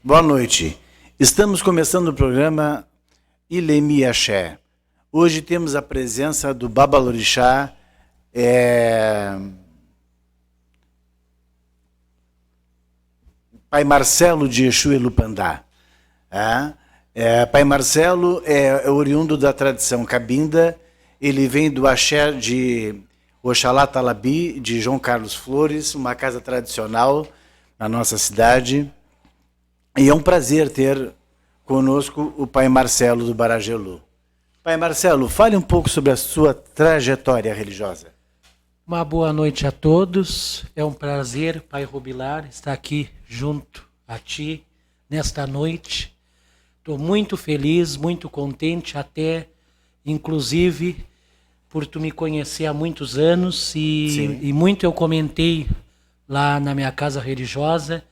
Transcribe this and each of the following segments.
Boa noite. Estamos começando o programa Ilemi Axé. Hoje temos a presença do Babalorixá, Pai Marcelo de Exu Elupandá. Pai Marcelo é oriundo da tradição cabinda, ele vem do axé de Oxalá Talabi, de João Carlos Flores, uma casa tradicional na nossa cidade. E é um prazer ter conosco o Pai Marcelo do Barajelu. Pai Marcelo, fale um pouco sobre a sua trajetória religiosa. Uma boa noite a todos. É um prazer, Pai Rubilar, estar aqui junto a ti nesta noite. Estou muito feliz, muito contente, até inclusive por tu me conhecer há muitos anos e muito eu comentei lá na minha casa religiosa,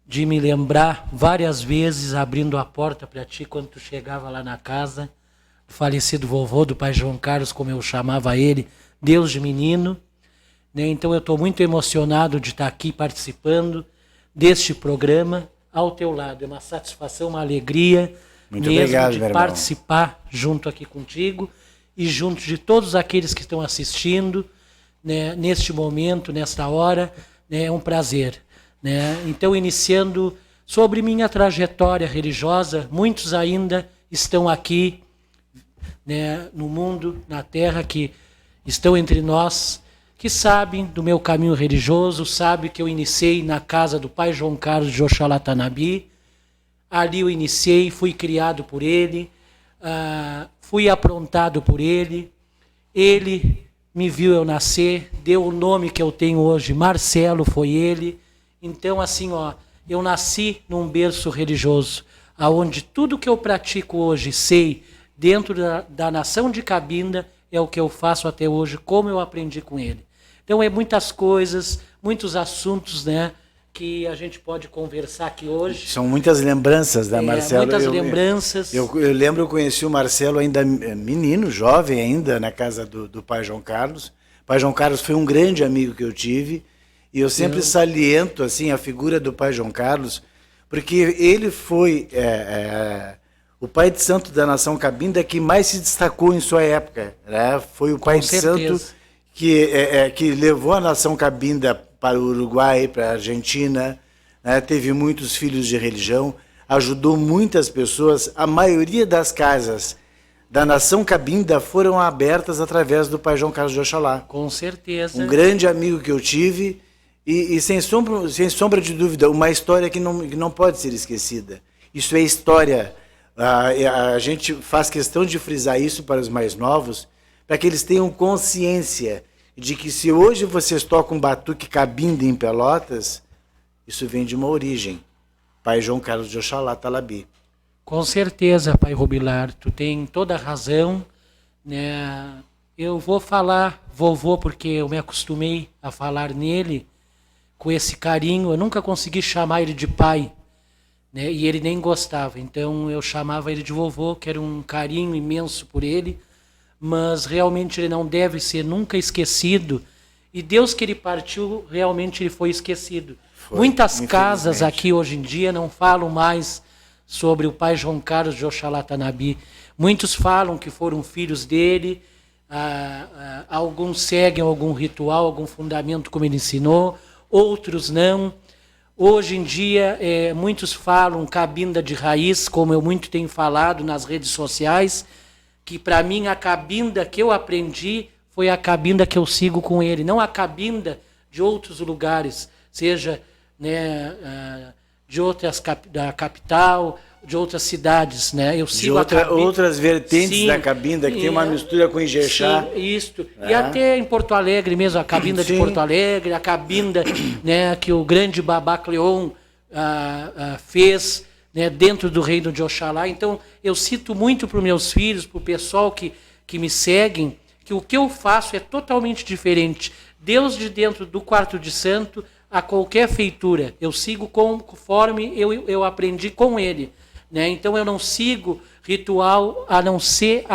de me lembrar várias vezes abrindo a porta para ti quando tu chegava lá na casa, do falecido vovô, do pai João Carlos, como eu chamava ele, Deus de menino. Né? Então eu estou muito emocionado de estar aqui participando deste programa ao teu lado. É uma satisfação, uma alegria muito mesmo obrigado, de participar junto aqui contigo e junto de todos aqueles que estão assistindo, né, neste momento, nesta hora. Né, é um prazer. Né? Então, iniciando sobre minha trajetória religiosa, muitos ainda estão aqui, né, no mundo, na terra, que estão entre nós, que sabem do meu caminho religioso, sabem que eu iniciei na casa do pai João Carlos de Oxalá Tanabi. Ali eu iniciei, fui criado por ele, fui aprontado por ele. Ele me viu eu nascer, deu o nome que eu tenho hoje, Marcelo, foi ele. Então, assim, eu nasci num berço religioso, onde tudo que eu pratico hoje, sei, dentro da nação de Cabinda, é o que eu faço até hoje, como eu aprendi com ele. Então, é muitas coisas, muitos assuntos, né, que a gente pode conversar aqui hoje. São muitas lembranças, né, Marcelo? Muitas lembranças. Eu lembro, eu conheci o Marcelo ainda menino, jovem ainda, na casa do pai João Carlos. O pai João Carlos foi um grande amigo que eu tive. E eu sempre saliento assim, a figura do pai João Carlos, porque ele foi o pai de santo da nação cabinda que mais se destacou em sua época. Né? Foi o pai de santo que levou a nação cabinda para o Uruguai, para a Argentina, né? Teve muitos filhos de religião, ajudou muitas pessoas. A maioria das casas da nação cabinda foram abertas através do pai João Carlos de Oxalá. Com certeza. Um grande amigo que eu tive. E sem sombra de dúvida, uma história que não pode ser esquecida. Isso é história. A gente faz questão de frisar isso para os mais novos, para que eles tenham consciência de que se hoje vocês tocam batuque cabinda em Pelotas, isso vem de uma origem. Pai João Carlos de Oxalá Talabi. Com certeza, pai Rubilar, tu tem toda a razão. Né? Eu vou falar vovô porque eu me acostumei a falar nele com esse carinho. Eu nunca consegui chamar ele de pai, né? E ele nem gostava. Então eu chamava ele de vovô, que era um carinho imenso por ele, mas realmente ele não deve ser nunca esquecido. E Deus que ele partiu, realmente ele foi esquecido. Muitas casas aqui hoje em dia não falam mais sobre o pai João Carlos de Oxalá Tanabi. Muitos falam que foram filhos dele, alguns seguem algum ritual, algum fundamento como ele ensinou, outros não. Hoje em dia, muitos falam cabinda de raiz, como eu muito tenho falado nas redes sociais, que para mim a cabinda que eu aprendi foi a cabinda que eu sigo com ele, não a cabinda de outros lugares, seja, né, de outras da capital, de outras cidades, né? Eu sigo outras vertentes da cabinda, que tem uma mistura com Ijexá. Sim, isto. E até em Porto Alegre mesmo, a cabinda de Porto Alegre, a cabinda, né, que o grande Babá Cleon fez né, dentro do reino de Oxalá. Então, eu cito muito para os meus filhos, para o pessoal que me seguem, que o que eu faço é totalmente diferente. Deus de dentro do quarto de santo a qualquer feitura. Eu sigo conforme eu aprendi com ele. Né? Então, eu não sigo ritual a não ser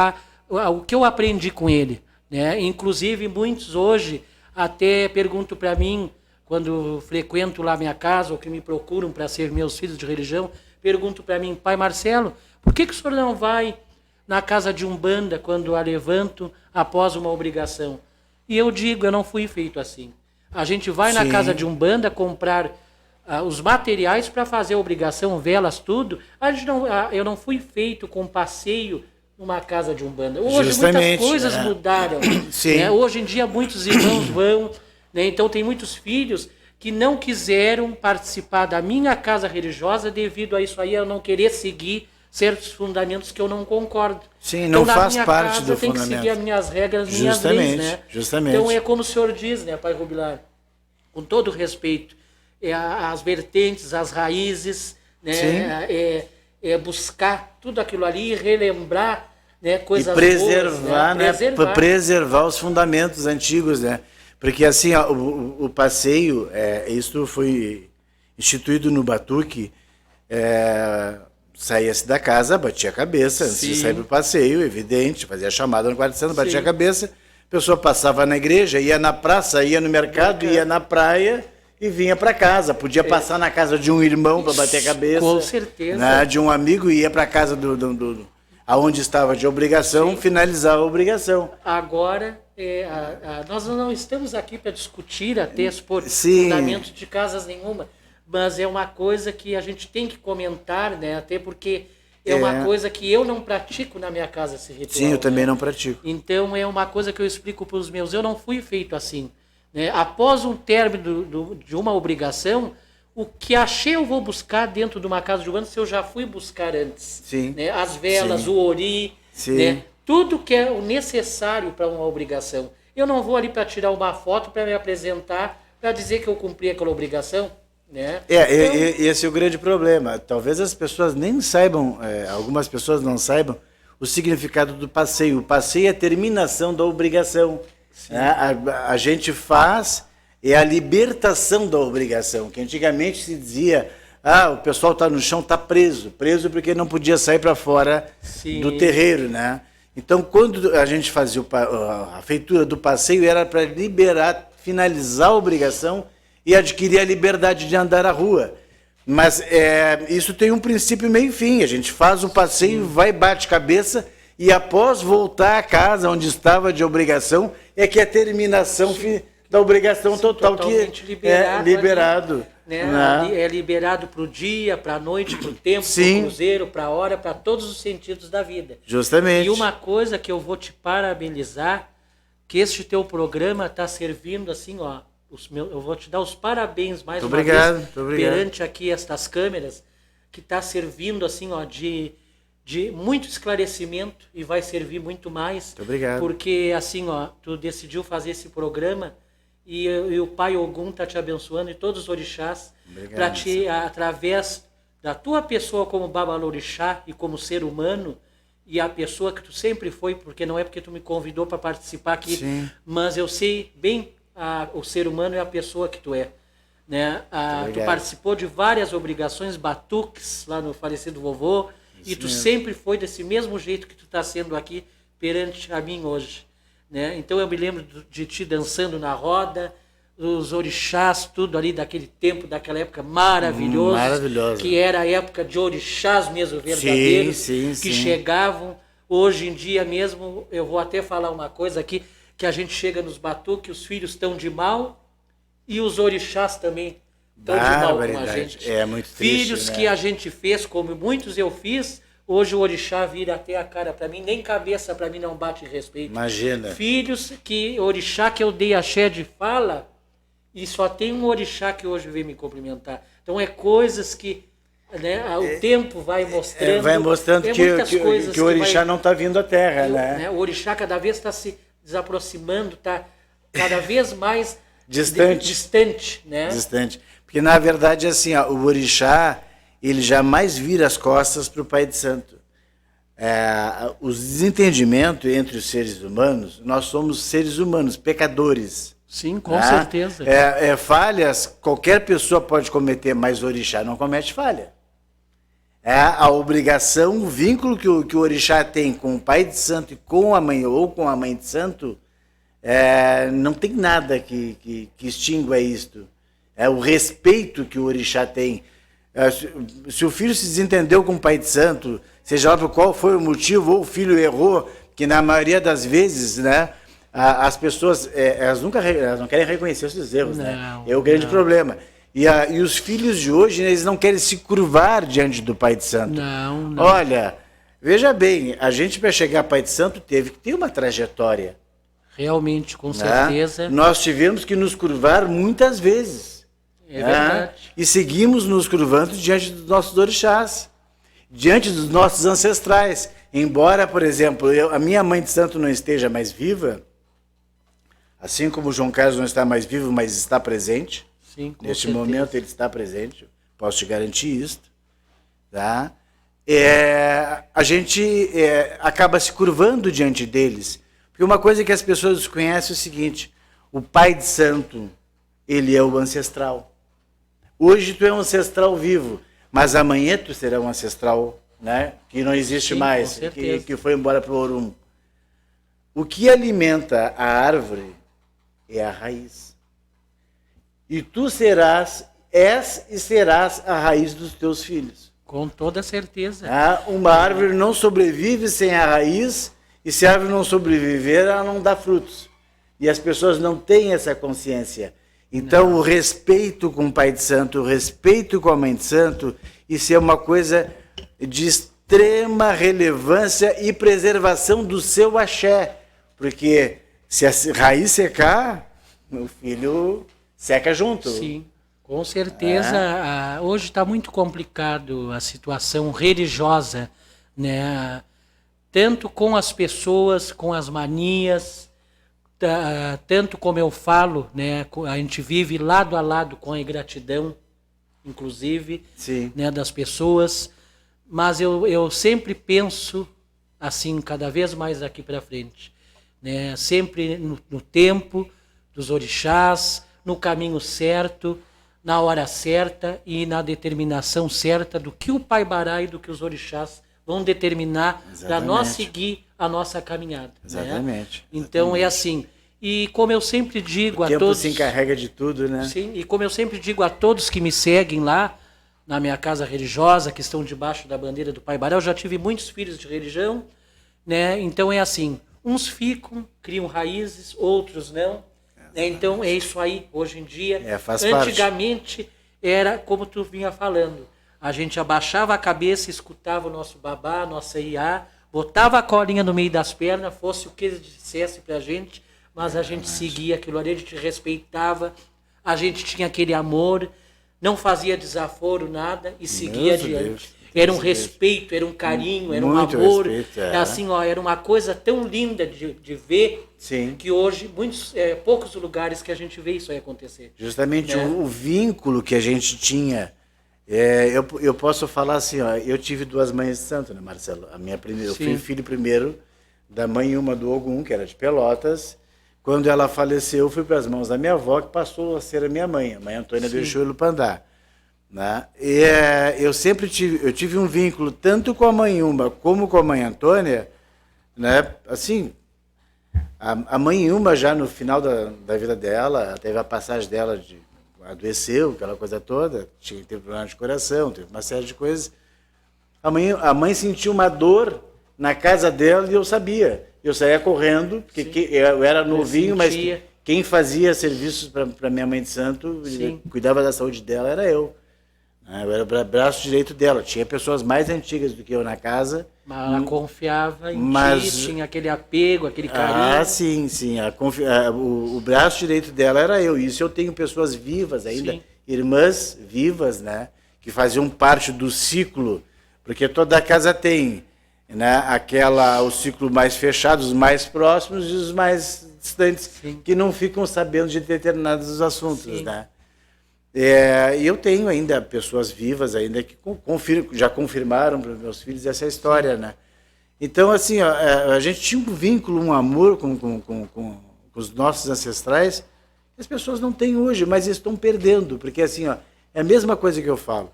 o que eu aprendi com ele. Né? Inclusive, muitos hoje até perguntam para mim, quando frequento lá minha casa, ou que me procuram para ser meus filhos de religião, perguntam para mim, pai Marcelo, por que o senhor não vai na casa de Umbanda quando a levanto após uma obrigação? E eu digo, eu não fui feito assim. A gente vai na casa de Umbanda comprar os materiais para fazer a obrigação, velas, tudo. Eu não fui feito com passeio numa casa de Umbanda. Hoje muitas coisas mudaram. Né? Hoje em dia muitos irmãos vão, né? Então tem muitos filhos que não quiseram participar da minha casa religiosa devido a isso aí, eu não querer seguir certos fundamentos que eu não concordo. Sim, então, não faz parte do fundamento. Eu tenho que seguir as minhas regras, minhas leis, né? Justamente. Então é como o senhor diz, né, pai Rubilar, com todo respeito, as vertentes, as raízes, né, buscar tudo aquilo ali, relembrar, né, coisas preservar, boas, né? Preservar os fundamentos antigos, né? Porque assim, ó, o passeio, isso foi instituído no Batuque, saía-se da casa, batia a cabeça, antes de sair para o passeio, evidente, fazia a chamada no quarto de santo, batia a cabeça, a pessoa passava na igreja, ia na praça, ia no mercado, ia na praia e vinha para casa. Podia passar na casa de um irmão para bater a cabeça. Com certeza. Né, de um amigo e ia para a casa aonde estava de obrigação, finalizar a obrigação. Agora, nós não estamos aqui para discutir até fundamentos de casas nenhuma, mas é uma coisa que a gente tem que comentar, né? Até porque é uma coisa que eu não pratico na minha casa, esse ritual. Sim, eu também não pratico. Então é uma coisa que eu explico para os meus, eu não fui feito assim. Né? Após um término de uma obrigação, o que achei eu vou buscar dentro de uma casa de Umbanda, se eu já fui buscar antes. Sim. Né? As velas, o ori, né? Tudo que é o necessário para uma obrigação. Eu não vou ali para tirar uma foto, para me apresentar, para dizer que eu cumpri aquela obrigação. Né? Esse é o grande problema. Talvez as pessoas nem saibam, algumas pessoas não saibam o significado do passeio. O passeio é a terminação da obrigação. A gente faz, a libertação da obrigação, que antigamente se dizia, o pessoal está no chão, está preso porque não podia sair para fora do terreiro, né? Então, quando a gente fazia a feitura do passeio, era para liberar, finalizar a obrigação e adquirir a liberdade de andar à rua. Mas isso tem um princípio, meio e fim. A gente faz o passeio, vai, bate cabeça, e após voltar à casa onde estava de obrigação, é que a terminação da obrigação total, que é liberado. Né? É liberado para o dia, para a noite, para o tempo, para o cruzeiro, para a hora, para todos os sentidos da vida. Justamente. E uma coisa que eu vou te parabenizar, que este teu programa está servindo assim, ó, eu vou te dar os parabéns mais uma vez perante aqui estas câmeras, que está servindo assim, ó, de muito esclarecimento e vai servir muito mais. Muito obrigado. Porque assim, ó, tu decidiu fazer esse programa e o Pai Ogum está te abençoando e todos os orixás para te, através da tua pessoa como babalorixá e como ser humano e a pessoa que tu sempre foi, porque não é porque tu me convidou para participar aqui, mas eu sei bem o ser humano e a pessoa que tu é. Né? Tu participou de várias obrigações, batuques lá no falecido vovô, e tu sempre foi desse mesmo jeito que tu está sendo aqui perante a mim hoje. Né? Então eu me lembro de ti dançando na roda, os orixás, tudo ali daquele tempo, daquela época maravilhoso, que era a época de orixás mesmo verdadeiros, que chegavam. Hoje em dia mesmo, eu vou até falar uma coisa aqui, que a gente chega nos batuques, os filhos estão de mal e os orixás também estão de mal com a gente. É muito triste, filhos que a gente fez, como muitos eu fiz, hoje o orixá vira até a cara para mim, nem cabeça para mim não bate respeito. Imagina. Filhos que, orixá que eu dei axé de fala, e só tem um orixá que hoje veio me cumprimentar. Então é coisas que, né, o tempo vai mostrando. Vai mostrando que o orixá não está vindo à terra, né? O orixá cada vez está se desaproximando, está cada vez mais distante, né? Distante. Porque na verdade assim, o orixá, ele jamais vira as costas para o Pai de Santo. Os desentendimentos entre os seres humanos, nós somos seres humanos, pecadores. Sim, com certeza. Falhas, qualquer pessoa pode cometer, mas o orixá não comete falha. A obrigação, o vínculo que o orixá tem com o Pai de Santo e com a mãe ou com a mãe de santo, não tem nada que extingua isto. É o respeito que o orixá tem. Se o filho se desentendeu com o Pai de Santo, seja lá por qual foi o motivo, ou o filho errou, que na maioria das vezes, né, as pessoas elas não querem reconhecer os seus erros, né? É o grande problema. E os filhos de hoje, eles não querem se curvar diante do Pai de Santo. Não. Olha, veja bem, a gente para chegar a Pai de Santo teve que ter uma trajetória. Realmente, com certeza. Nós tivemos que nos curvar muitas vezes. É verdade. E seguimos nos curvando diante dos nossos orixás, diante dos nossos ancestrais. Embora, por exemplo, a minha mãe de santo não esteja mais viva, assim como o João Carlos não está mais vivo, mas está presente. Sim, com neste certeza. momento ele está presente, posso te garantir isso. Tá? A gente acaba se curvando diante deles. Porque uma coisa que as pessoas desconhecem é o seguinte: o Pai de Santo, ele é o ancestral. Hoje tu é um ancestral vivo, mas amanhã tu será um ancestral, né, que não existe mais, que foi embora para o Orum. O que alimenta a árvore é a raiz. E tu és e serás a raiz dos teus filhos. Com toda certeza. Uma árvore não sobrevive sem a raiz, e se a árvore não sobreviver, ela não dá frutos. E as pessoas não têm essa consciência. Então, o respeito com o Pai de Santo, o respeito com a Mãe de Santo, isso é uma coisa de extrema relevância e preservação do seu axé. Porque se a raiz secar, o filho seca junto. Sim, com certeza. Hoje está muito complicado a situação religiosa, né? Tanto com as pessoas, com as manias, tanto como eu falo, né, a gente vive lado a lado com a ingratidão, inclusive, né, das pessoas, mas eu sempre penso assim, cada vez mais daqui para frente, né, sempre no tempo dos orixás, no caminho certo, na hora certa e na determinação certa do que o Pai Bará e do que os orixás vão determinar para nós seguir a nossa caminhada. Exatamente. Né? Então é assim. E como eu sempre digo a todos... O tempo se encarrega de tudo, né? Sim, e como eu sempre digo a todos que me seguem lá, na minha casa religiosa, que estão debaixo da bandeira do Pai Bará, eu já tive muitos filhos de religião, né? Então é assim, uns ficam, criam raízes, outros não. Né? Então é isso aí, hoje em dia. Antigamente era como tu vinha falando. A gente abaixava a cabeça, escutava o nosso babá, a nossa iá, botava a colinha no meio das pernas, fosse o que eles dissessem pra gente, mas a gente seguia aquilo ali, a gente respeitava, a gente tinha aquele amor, não fazia desaforo, nada, e seguia adiante. Era um respeito, era um carinho, era um amor. Respeito, assim, ó, era uma coisa tão linda de ver, que hoje, poucos lugares que a gente vê isso aí acontecer. Justamente o vínculo que a gente tinha. Eu posso falar assim, ó, eu tive duas mães de santo, né, Marcelo? Eu fui filho primeiro da mãe uma do Ogum, que era de Pelotas. Quando ela faleceu, eu fui para as mãos da minha avó, que passou a ser a minha mãe, a mãe Antônia do Exu Ilupandá. Né? Eu sempre tive um vínculo tanto com a mãe Uma como com a mãe Antônia, né? Assim, a mãe Uma já no final da vida dela, teve a passagem dela adoeceu, aquela coisa toda, teve problema de coração, teve uma série de coisas. A mãe sentiu uma dor na casa dela e eu sabia. Eu saía correndo, porque eu era novinho, mas quem fazia serviços para minha mãe de santo, cuidava da saúde dela, era eu. Eu era o braço direito dela. Tinha pessoas mais antigas do que eu na casa. Mas ela confiava em ti, tinha aquele apego, aquele carinho. Sim. O braço direito dela era eu. Isso eu tenho pessoas vivas ainda, irmãs vivas, né? Que faziam parte do ciclo, porque toda casa tem, né? O ciclo mais fechado, os mais próximos e os mais distantes, que não ficam sabendo de determinados assuntos, né? E eu tenho ainda pessoas vivas ainda que já confirmaram para os meus filhos essa história, né? Então, assim, ó, a gente tinha um vínculo, um amor com os nossos ancestrais que as pessoas não têm hoje, mas estão perdendo, porque assim, ó, é a mesma coisa que eu falo.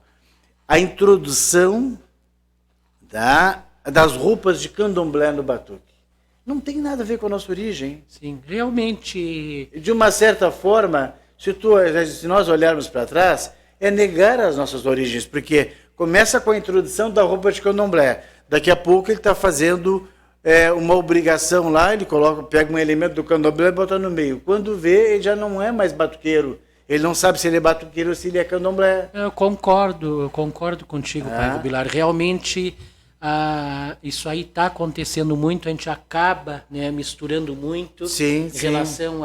A introdução das roupas de candomblé no batuque não tem nada a ver com a nossa origem. Sim, realmente. De uma certa forma, se nós olharmos para trás, é negar as nossas origens, porque começa com a introdução da roupa de candomblé. Daqui a pouco ele está fazendo uma obrigação lá, ele pega um elemento do candomblé e bota no meio. Quando vê, ele já não é mais batuqueiro. Ele não sabe se ele é batuqueiro ou se ele é candomblé. Eu concordo contigo, pai Rubilar. Realmente, isso aí está acontecendo muito, a gente acaba, né, misturando muito em relação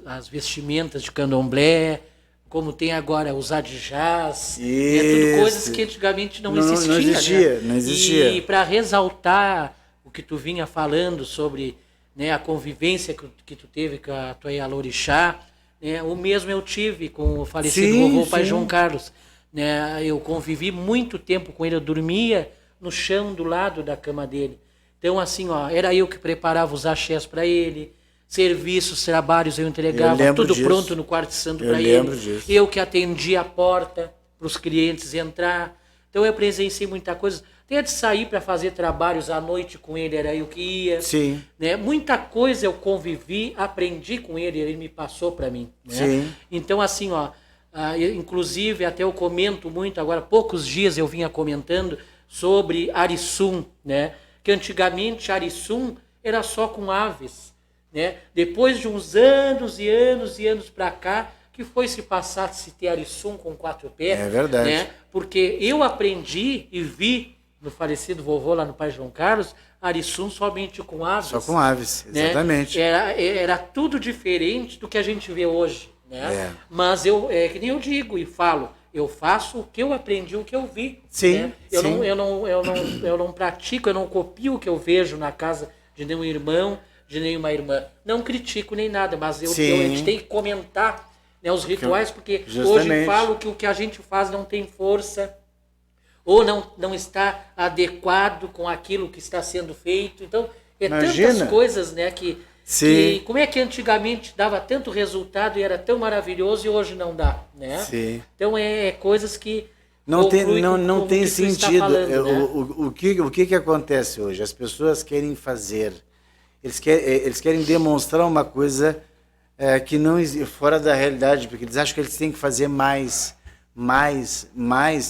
às vestimentas de candomblé, como tem agora os adijás, tudo coisas que antigamente não existia. Não existia. E para ressaltar o que tu vinha falando sobre, né, a convivência que tu teve com a tua Yalorixá, né, o mesmo eu tive com o falecido vovô Pai João Carlos. Né, eu convivi muito tempo com ele, eu dormia no chão do lado da cama dele. Então, assim, ó, era eu que preparava os axés para ele, serviços, trabalhos eu entregava, tudo pronto no quarto santo para ele. Disso. Eu que atendia a porta para os clientes entrar. Então eu presenciei muita coisa. Até de sair para fazer trabalhos à noite com ele, era eu que ia. Sim. Né? Muita coisa eu convivi, aprendi com ele, ele me passou para mim. Né? Sim. Então, assim, ó, inclusive até eu comento muito, agora poucos dias eu vinha comentando sobre Arisum, né? Que antigamente Arisum era só com aves. Né? Depois de uns anos e anos e anos para cá, que foi se passar a se ter Arisum com 4 pés. É verdade. Né? Porque eu aprendi e vi no falecido vovô lá no Pai João Carlos, Arisum somente com aves. Só com aves, exatamente. Né? Era tudo diferente do que a gente vê hoje. Né? Mas que nem eu digo e falo, eu faço o que eu aprendi, o que eu vi. Sim, né? Eu não pratico, eu não copio o que eu vejo na casa de nenhum irmão, de nenhuma irmã. Não critico nem nada, mas a gente tem que comentar, né, os rituais, porque hoje falo que o que a gente faz não tem força, ou não está adequado com aquilo que está sendo feito. Então, tantas coisas, né, que como é que antigamente dava tanto resultado e era tão maravilhoso e hoje não dá, né? Sim. Então, coisas que não tem sentido. Falando, né? O que acontece hoje? As pessoas querem fazer, eles querem demonstrar uma coisa que não fora da realidade, porque eles acham que eles têm que fazer mais,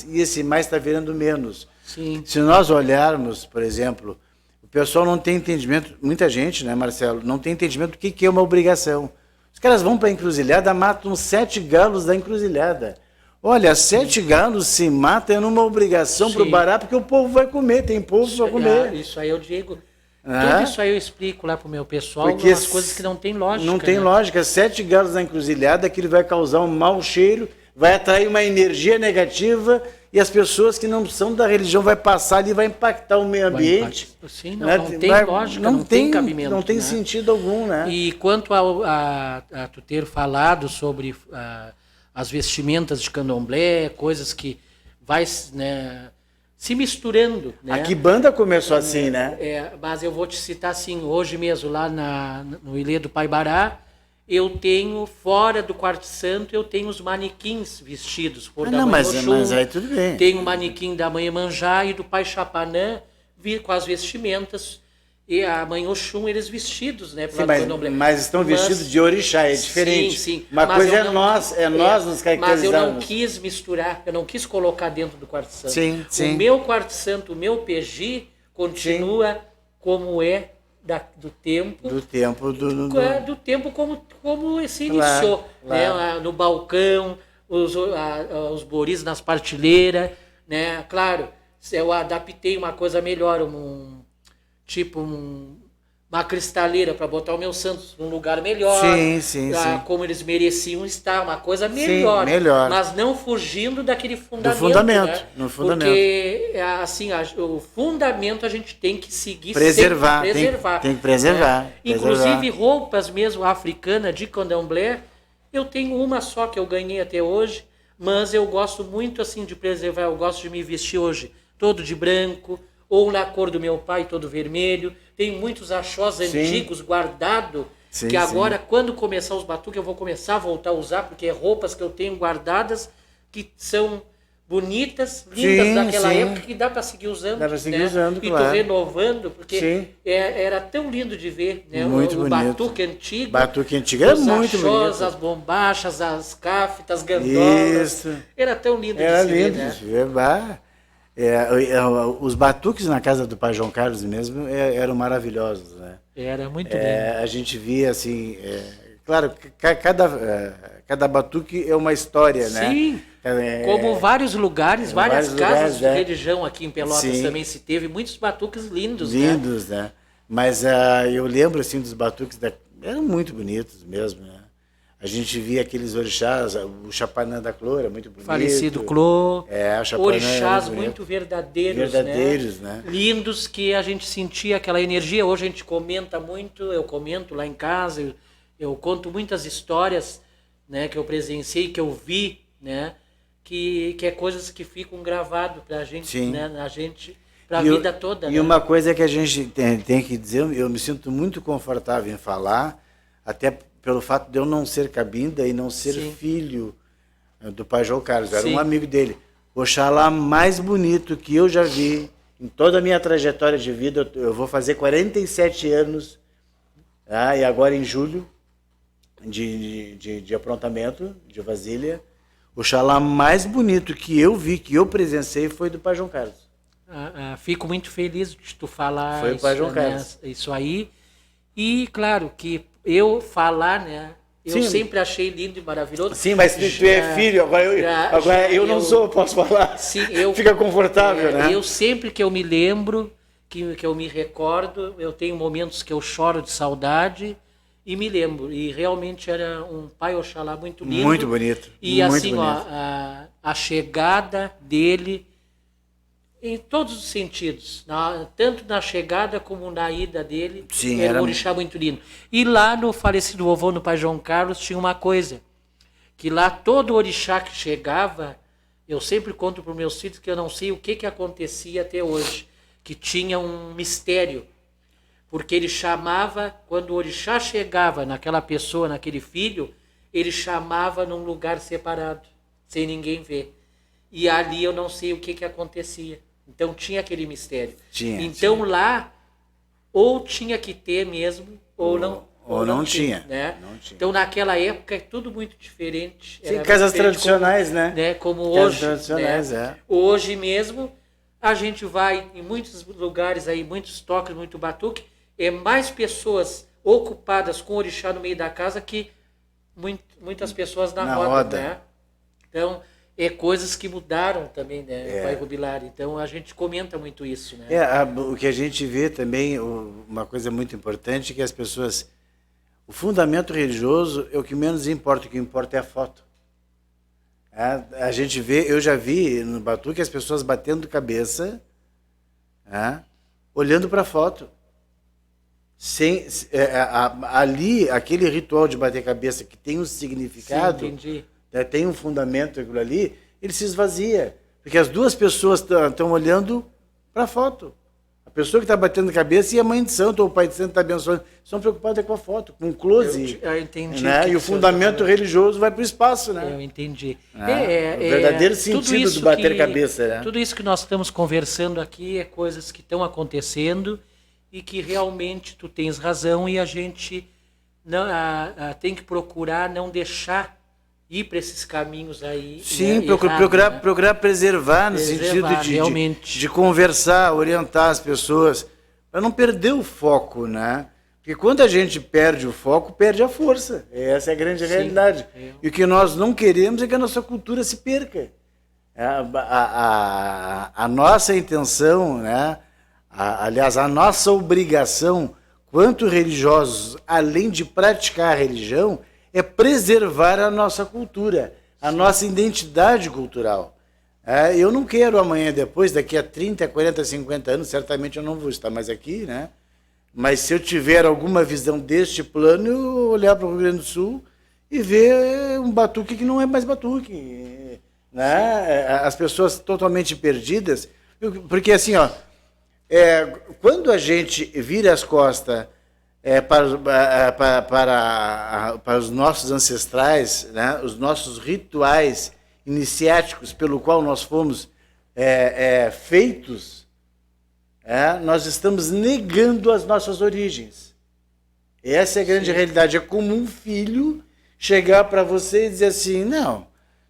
e esse mais está virando menos. Sim. Se nós olharmos, por exemplo, o pessoal não tem entendimento, muita gente, né, Marcelo, não tem entendimento do que é uma obrigação. Os caras vão para a encruzilhada, matam 7 galos da encruzilhada. Olha, 7 galos se matam numa obrigação para o bará, porque o povo vai comer, tem povo para comer. Isso aí eu digo. Tudo isso aí eu explico lá pro meu pessoal, porque umas coisas que não tem lógica. Não tem lógica. 7 galos na encruzilhada, que ele vai causar um mau cheiro, vai atrair uma energia negativa e as pessoas que não são da religião vai passar ali e vai impactar o meio ambiente. Sim, não tem lógica, não tem cabimento. Não tem sentido algum, né? E quanto a tu ter falado sobre as vestimentas de candomblé, coisas que vai, né, se misturando. Né? A Kibanda começou assim, né? Mas eu vou te citar assim, hoje mesmo lá no Ilê do Pai Bará, eu tenho, fora do quarto santo, eu tenho os manequins vestidos. Mas aí tudo bem. Tem o manequim da Mãe Manjá e do Pai Chapanã, com as vestimentas, e a Mãe Oxum, eles vestidos, né? Mas estão vestidos de orixá, é diferente. Sim. Uma coisa nós nos caracterizamos. Mas eu não quis misturar, eu não quis colocar dentro do quarto santo. Sim. O meu quarto santo, o meu PG, continua como é do tempo. Do tempo. Do tempo como se iniciou. Claro. Né? No balcão, os boris nas partilheiras. Né? Claro, eu adaptei uma coisa melhor, uma cristaleira para botar o meu santos num lugar melhor. Sim. Como eles mereciam estar, uma coisa melhor. Sim, melhor. Mas não fugindo daquele fundamento. No fundamento. Porque, assim, o fundamento a gente tem que seguir. Preservar. Tem que preservar. Inclusive roupas mesmo africanas de candomblé, Eu tenho uma só que eu ganhei até hoje, mas eu gosto muito assim de preservar, eu gosto de me vestir hoje todo de branco, ou na cor do meu pai, todo vermelho. Tem muitos achós antigos guardados, que agora, quando começar os batuques, eu vou começar a voltar a usar, porque é roupas que eu tenho guardadas, que são bonitas, lindas daquela época, que dá para seguir usando. Dá para seguir usando, e claro. tô renovando, porque era tão lindo de ver, né? Muito o bonito. batuque antigo. Batuque antigo era muito bonito. As bombachas, as caftas, as gandolas. Isso. Era tão lindo Era de se lindo ver, de se ver. Os batuques na casa do pai João Carlos mesmo eram maravilhosos, né? Era muito bem. A gente via assim, claro, cada batuque é uma história, né? Sim, como vários lugares, várias casas de religião aqui em Pelotas também se teve, muitos batuques lindos, lindos, né? Mas eu lembro assim dos batuques, eram muito bonitos mesmo, né? A gente via aqueles orixás, o Chapanã da Clô era muito bonito. Falecido Clô. O Chapanã orixás muito verdadeiros, né? Lindos, que a gente sentia aquela energia. Hoje a gente comenta muito, eu comento lá em casa, eu conto muitas histórias, né, que eu presenciei, que eu vi, né, que é coisas que ficam gravadas pra gente, né, na gente, pra vida toda. E uma coisa que a gente tem que dizer, eu me sinto muito confortável em falar, até pelo fato de eu não ser cabinda e não ser filho do pai João Carlos, eu era um amigo dele. O Oxalá mais bonito que eu já vi em toda a minha trajetória de vida, eu vou fazer 47 anos, e agora em julho, de aprontamento, de vasilha, o Oxalá mais bonito que eu vi, que eu presenciei, foi do pai João Carlos. Fico muito feliz de tu falar foi o pai João Carlos. Isso aí. E claro que eu falar, né? Eu sempre achei lindo e maravilhoso. Sim, mas tu é filho, agora eu não sou, posso falar. Sim, fica confortável, né? Eu sempre que eu me lembro, que eu me recordo, eu tenho momentos que eu choro de saudade e me lembro. E realmente era um pai Oxalá muito lindo. Muito bonito. E muito assim, bonito. A chegada dele em todos os sentidos, tanto na chegada como na ida dele, era um orixá muito lindo. E lá no falecido vovô, no pai João Carlos, tinha uma coisa, que lá todo orixá que chegava, eu sempre conto para os meus filhos que eu não sei o que acontecia até hoje, que tinha um mistério, porque ele chamava, quando o orixá chegava naquela pessoa, naquele filho, ele chamava num lugar separado, sem ninguém ver. E ali eu não sei o que acontecia. Então tinha aquele mistério. Então lá, ou tinha que ter mesmo, ou não tinha. Né? Não tinha. Então naquela época é tudo muito diferente. Sim, casas tradicionais, né? Como casas hoje. Tradicionais, né? Hoje mesmo, a gente vai em muitos lugares aí, muitos toques, muito batuque, mais pessoas ocupadas com o orixá no meio da casa que muitas pessoas na roda. Né? Então, coisas que mudaram também, né, pai Rubilar. Então, a gente comenta muito isso, né? O que a gente vê também, uma coisa muito importante, é que as pessoas... O fundamento religioso é o que menos importa, o que importa é a foto. A gente vê, eu já vi no batuque as pessoas batendo cabeça, olhando para a foto. Ali, aquele ritual de bater cabeça que tem um significado... Sim, entendi. Tem um fundamento aquilo ali, ele se esvazia. Porque as duas pessoas estão olhando para a foto. A pessoa que está batendo cabeça e a mãe de santo ou o pai de santo está abençoando, estão preocupados com a foto, com o close. Eu entendi. Né? E o fundamento religioso vai para o espaço. Né? Eu entendi. O verdadeiro sentido do bater cabeça. Né? Tudo isso que nós estamos conversando aqui é coisas que estão acontecendo e que realmente tu tens razão e a gente tem que procurar não deixar ir para esses caminhos aí. Sim, né? procurar preservar no sentido de conversar, orientar as pessoas, para não perder o foco, né? Porque quando a gente perde o foco, perde a força. Essa é a grande realidade. E o que nós não queremos é que a nossa cultura se perca. A nossa intenção, né? Aliás, a nossa obrigação, quanto religiosos, além de praticar a religião, é preservar a nossa cultura, a nossa identidade cultural. Eu não quero amanhã, depois, daqui a 30, 40, 50 anos, certamente eu não vou estar mais aqui, né? Mas se eu tiver alguma visão deste plano, eu olhar para o Rio Grande do Sul e ver um batuque que não é mais batuque, né? As pessoas totalmente perdidas, porque assim, ó, quando a gente vira as costas para os nossos ancestrais, né? Os nossos rituais iniciáticos pelo qual nós fomos feitos, nós estamos negando as nossas origens. Essa é a grande realidade. É como um filho chegar para você e dizer assim, não,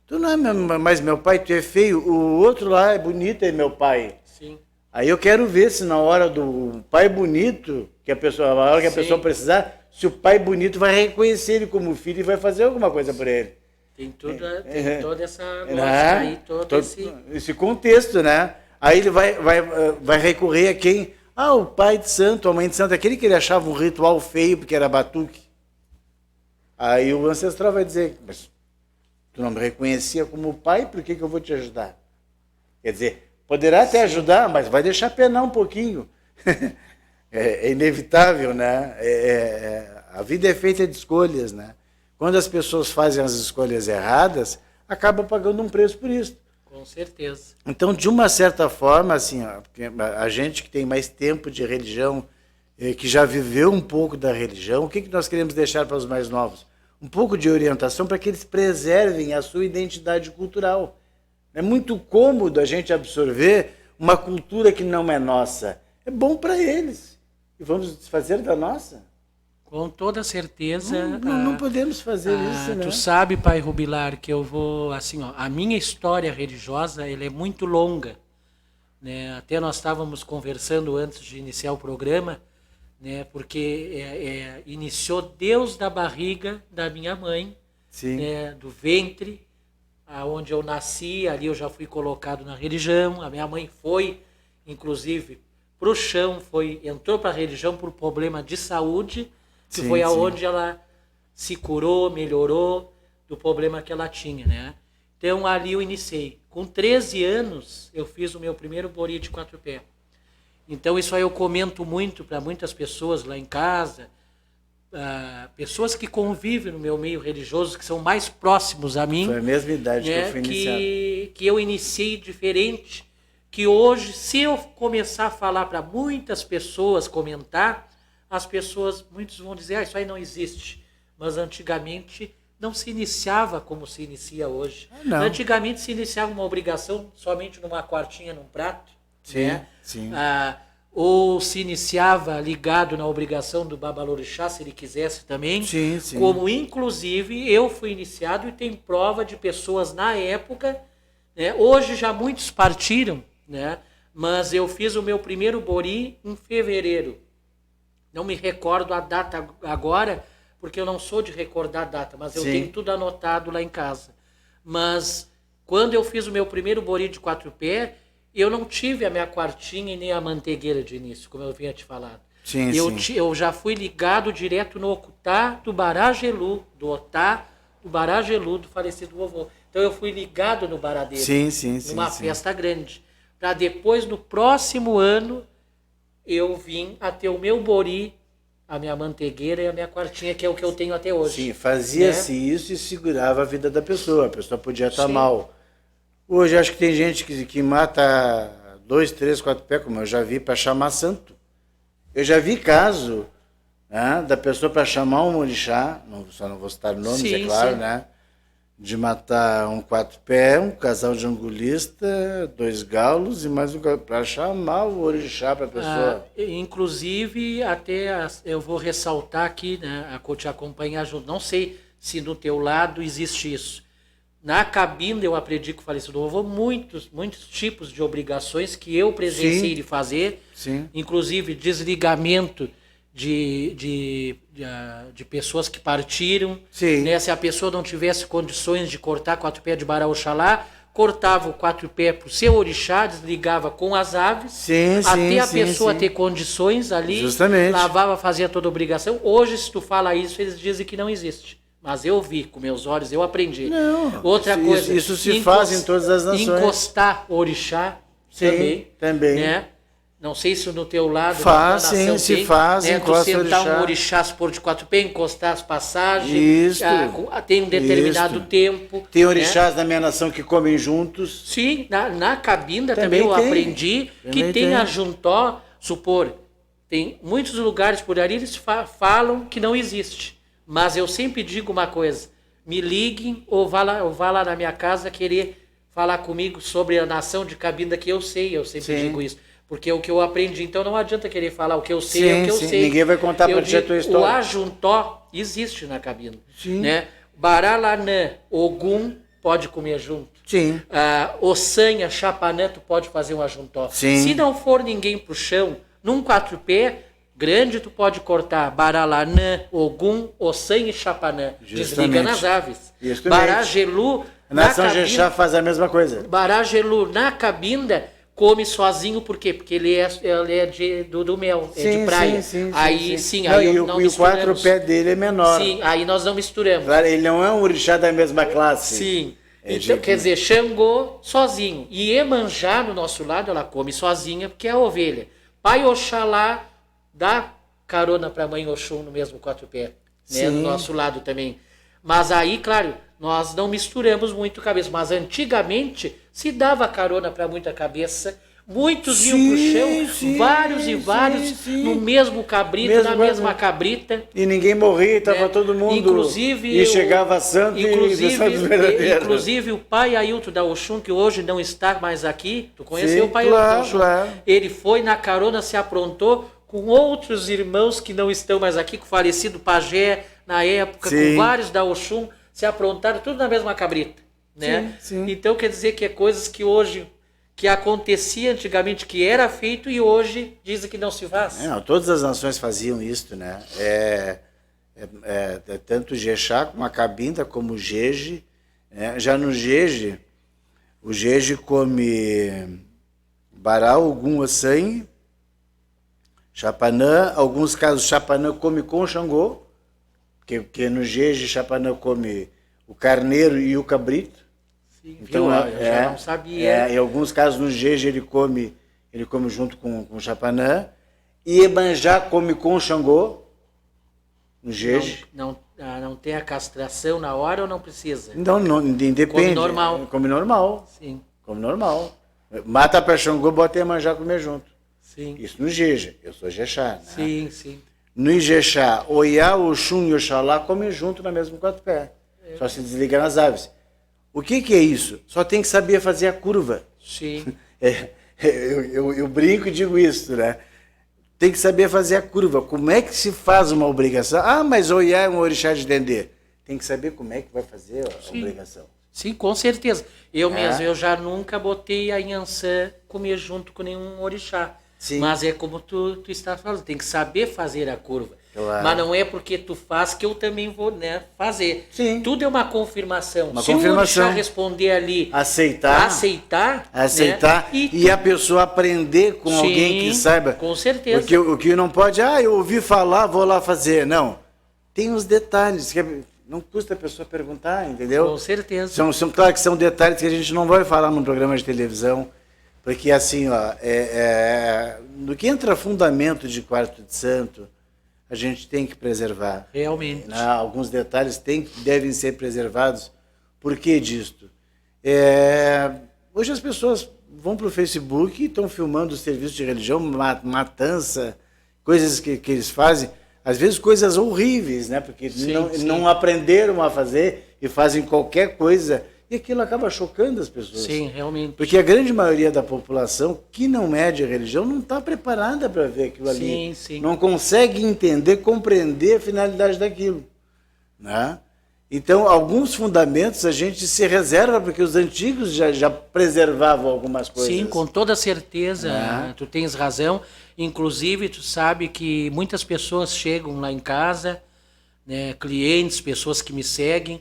tu não é mais meu pai, tu é feio, o outro lá é bonito, é meu pai. Sim. Aí eu quero ver se na hora do pai bonito, a hora que a pessoa precisar, se o pai bonito vai reconhecer ele como filho e vai fazer alguma coisa por ele. Tem toda essa lógica aí, todo esse contexto, né? Aí ele vai recorrer a quem? O pai de santo, a mãe de santo, aquele que ele achava um ritual feio porque era batuque. Aí o ancestral vai dizer, mas tu não me reconhecia como pai, por que eu vou te ajudar? Quer dizer, poderá até ajudar, mas vai deixar penar um pouquinho. É inevitável, né? A vida é feita de escolhas, né? Quando as pessoas fazem as escolhas erradas, acabam pagando um preço por isso. Com certeza. Então, de uma certa forma, assim, a gente que tem mais tempo de religião, que já viveu um pouco da religião, o que nós queremos deixar para os mais novos? Um pouco de orientação para que eles preservem a sua identidade cultural. É muito cômodo a gente absorver uma cultura que não é nossa. É bom para eles. E vamos desfazer da nossa? Com toda certeza. Não podemos fazer isso, né? Tu sabe, pai Rubilar, que eu vou, assim, ó, a minha história religiosa, ela é muito longa, né? Até nós estávamos conversando antes de iniciar o programa, né? Porque iniciou Deus da barriga da minha mãe, né? Do ventre, aonde eu nasci, ali eu já fui colocado na religião. A minha mãe foi, inclusive, para o chão, entrou para a religião por problema de saúde, que foi aonde ela se curou, melhorou do problema que ela tinha, né? Então ali eu iniciei. Com 13 anos eu fiz o meu primeiro bori de 4 pés. Então isso aí eu comento muito para muitas pessoas lá em casa, pessoas que convivem no meu meio religioso, que são mais próximos a mim. Foi a mesma idade, né, que eu fui iniciado. Que eu iniciei diferente, que hoje, se eu começar a falar para muitas pessoas, comentar, muitos vão dizer, isso aí não existe. Mas antigamente não se iniciava como se inicia hoje. Não. Antigamente se iniciava uma obrigação somente numa quartinha, num prato. Né? Sim. Ou se iniciava ligado na obrigação do babalorixá, se ele quisesse também. Sim. Como inclusive eu fui iniciado e tem prova de pessoas na época, né? Hoje já muitos partiram, né? Mas eu fiz o meu primeiro bori em fevereiro. Não me recordo a data agora, porque eu não sou de recordar a data, mas eu tenho tudo anotado lá em casa. Mas quando eu fiz o meu primeiro bori de 4 pés, eu não tive a minha quartinha e nem a mantegueira de início, como eu vinha te falando. Eu já fui ligado direto no Okutá do Baragelu, do Otá, do Baragelu, do falecido vovô. Então eu fui ligado no baradeiro, numa festa grande. Para depois, no próximo ano, eu vim a ter o meu bori, a minha mantegueira e a minha quartinha, que é o que eu tenho até hoje. Sim, fazia-se isso e segurava a vida da pessoa. A pessoa podia estar mal. Hoje acho que tem gente que mata 2, 3, 4 pés, como eu já vi, para chamar santo. Eu já vi caso, né, da pessoa para chamar um orixá, só não vou citar nomes, é claro, né? De matar um 4 pés, um casal de angulista, 2 galos e mais um para chamar o orixá para a pessoa. Inclusive, até eu vou ressaltar aqui, né, a te acompanhar junto. Não sei se no teu lado existe isso. Na cabinda eu aprendi com o falecido vovô muitos tipos de obrigações que eu presenciei de fazer, inclusive desligamento de pessoas que partiram, né? Se a pessoa não tivesse condições de cortar 4 pés de Bará Oxalá, cortava o 4 pés para o seu orixá, desligava com as aves, até a pessoa ter condições ali, lavava, fazia toda a obrigação. Hoje, se tu fala isso, eles dizem que não existe. Mas eu vi com meus olhos, eu aprendi. Outra coisa, isso se faz em todas as nações. Encostar orixá também. Também. Né? Não sei se no teu lado... Faz, sim, se faz, né? Tu encosta sentar orixá. um orixá, se pôr de 4 pés, encostar as passagens. Isso. Tem um determinado tempo. Tem orixás na minha nação que comem juntos. Sim, na cabinda também eu aprendi que tem a juntó, supor, tem muitos lugares por ali, eles falam que não existe. Mas eu sempre digo uma coisa, me liguem ou vá lá na minha casa querer falar comigo sobre a nação de cabinda que eu sempre digo isso. Porque é o que eu aprendi, então não adianta querer falar o que eu sei, é o que eu sei. Ninguém vai contar para ti a tua história. O ajuntó existe na cabinda. Né? Baralanã, Ogum, pode comer junto. Sim. Ossanha, Chapanã, tu pode fazer um ajuntó. Sim. Se não for ninguém pro chão, num 4P grande, tu pode cortar Baralanã, Ogum, Ossanha e Chapanã. Desliga nas aves. Baragelu, a nação Jexá faz a mesma coisa. Baragelu, na cabinda, come sozinho, por quê? Porque ele é do mel, é de praia. Aí não e o 4P dele é menor. Sim, aí nós não misturamos. Claro, ele não é um orixá da mesma classe. Sim. Então, quer dizer, Xangô sozinho. E Iemanjá, no nosso lado, ela come sozinha, porque é a ovelha. Pai Oxalá dá carona para a mãe Oxum no mesmo 4P. Né? No nosso lado também. Mas aí, claro, nós não misturamos muito cabeça. Mas antigamente se dava carona para muita cabeça. Muitos iam pro chão, vários, no mesmo cabrito, na mesma cabrita. E ninguém morria, estava todo mundo. Inclusive, e chegava santo inclusive o pai Ailton da Oxum, que hoje não está mais aqui, tu conheceu o pai Ailton da Oxum? Claro. Ele foi na carona, se aprontou com outros irmãos que não estão mais aqui, com o falecido pajé na época, com vários da Oxum, se aprontaram tudo na mesma cabrita. Né? Então quer dizer que é coisas que hoje... que acontecia antigamente, que era feito e hoje dizem que não se faz. Não, todas as nações faziam isso, né? Tanto o Jexá como a Cabinda, como o Jeje. Né? Já no Jeje, o Jeje come Bará, Ogum, Ossanha, Chapanã. Alguns casos, Chapanã come com Xangô, porque no Jeje, Chapanã come o carneiro e o cabrito. Então, eu já não sabia. Em alguns casos no Jeje ele come junto com o Chapanã. E Iemanjá come com o Xangô, no Jeje. Não tem a castração na hora ou não precisa? Não independe. Come normal. Come normal. Sim. Come normal. Mata para Xangô, bota Iemanjá comer junto. Sim. Isso no Jeje. Eu sou Jexá, né? Sim. No Ijexá, Oiá, Oxum e Oxalá comem junto na mesma 4P. Só se desliga nas aves. O que é isso? Só tem que saber fazer a curva. Sim. Eu brinco e digo isso, né? Tem que saber fazer a curva. Como é que se faz uma obrigação? Mas Oiá é um orixá de Dendê. Tem que saber como é que vai fazer a obrigação. Sim, com certeza. Eu mesmo, eu já nunca botei a Inhansã comer junto com nenhum orixá. Sim. Mas é como tu está falando, tem que saber fazer a curva. Claro. Mas não é porque tu faz que eu também vou, né, fazer. Sim. Tudo é uma confirmação. Se o orixá responder ali, aceitar, né, e a pessoa aprender com alguém que saiba. Com certeza. Porque o que não pode, eu ouvi falar, vou lá fazer. Não. Tem os detalhes, que não custa a pessoa perguntar, entendeu? Com certeza. Claro que são detalhes que a gente não vai falar num programa de televisão. Porque assim, no que entra fundamento de quarto de santo, a gente tem que preservar. Realmente. Alguns detalhes devem ser preservados. Por que disto? Hoje as pessoas vão para o Facebook e estão filmando os serviços de religião, matança, coisas que eles fazem, às vezes coisas horríveis, né? Porque não aprenderam a fazer e fazem qualquer coisa. E aquilo acaba chocando as pessoas. Sim, realmente. Porque a grande maioria da população que não é de religião não está preparada para ver aquilo ali. Sim. Não consegue entender, compreender a finalidade daquilo. Né? Então, alguns fundamentos a gente se reserva, porque os antigos já preservavam algumas coisas. Sim, com toda certeza, tu tens razão. Inclusive, tu sabe que muitas pessoas chegam lá em casa, né, clientes, pessoas que me seguem.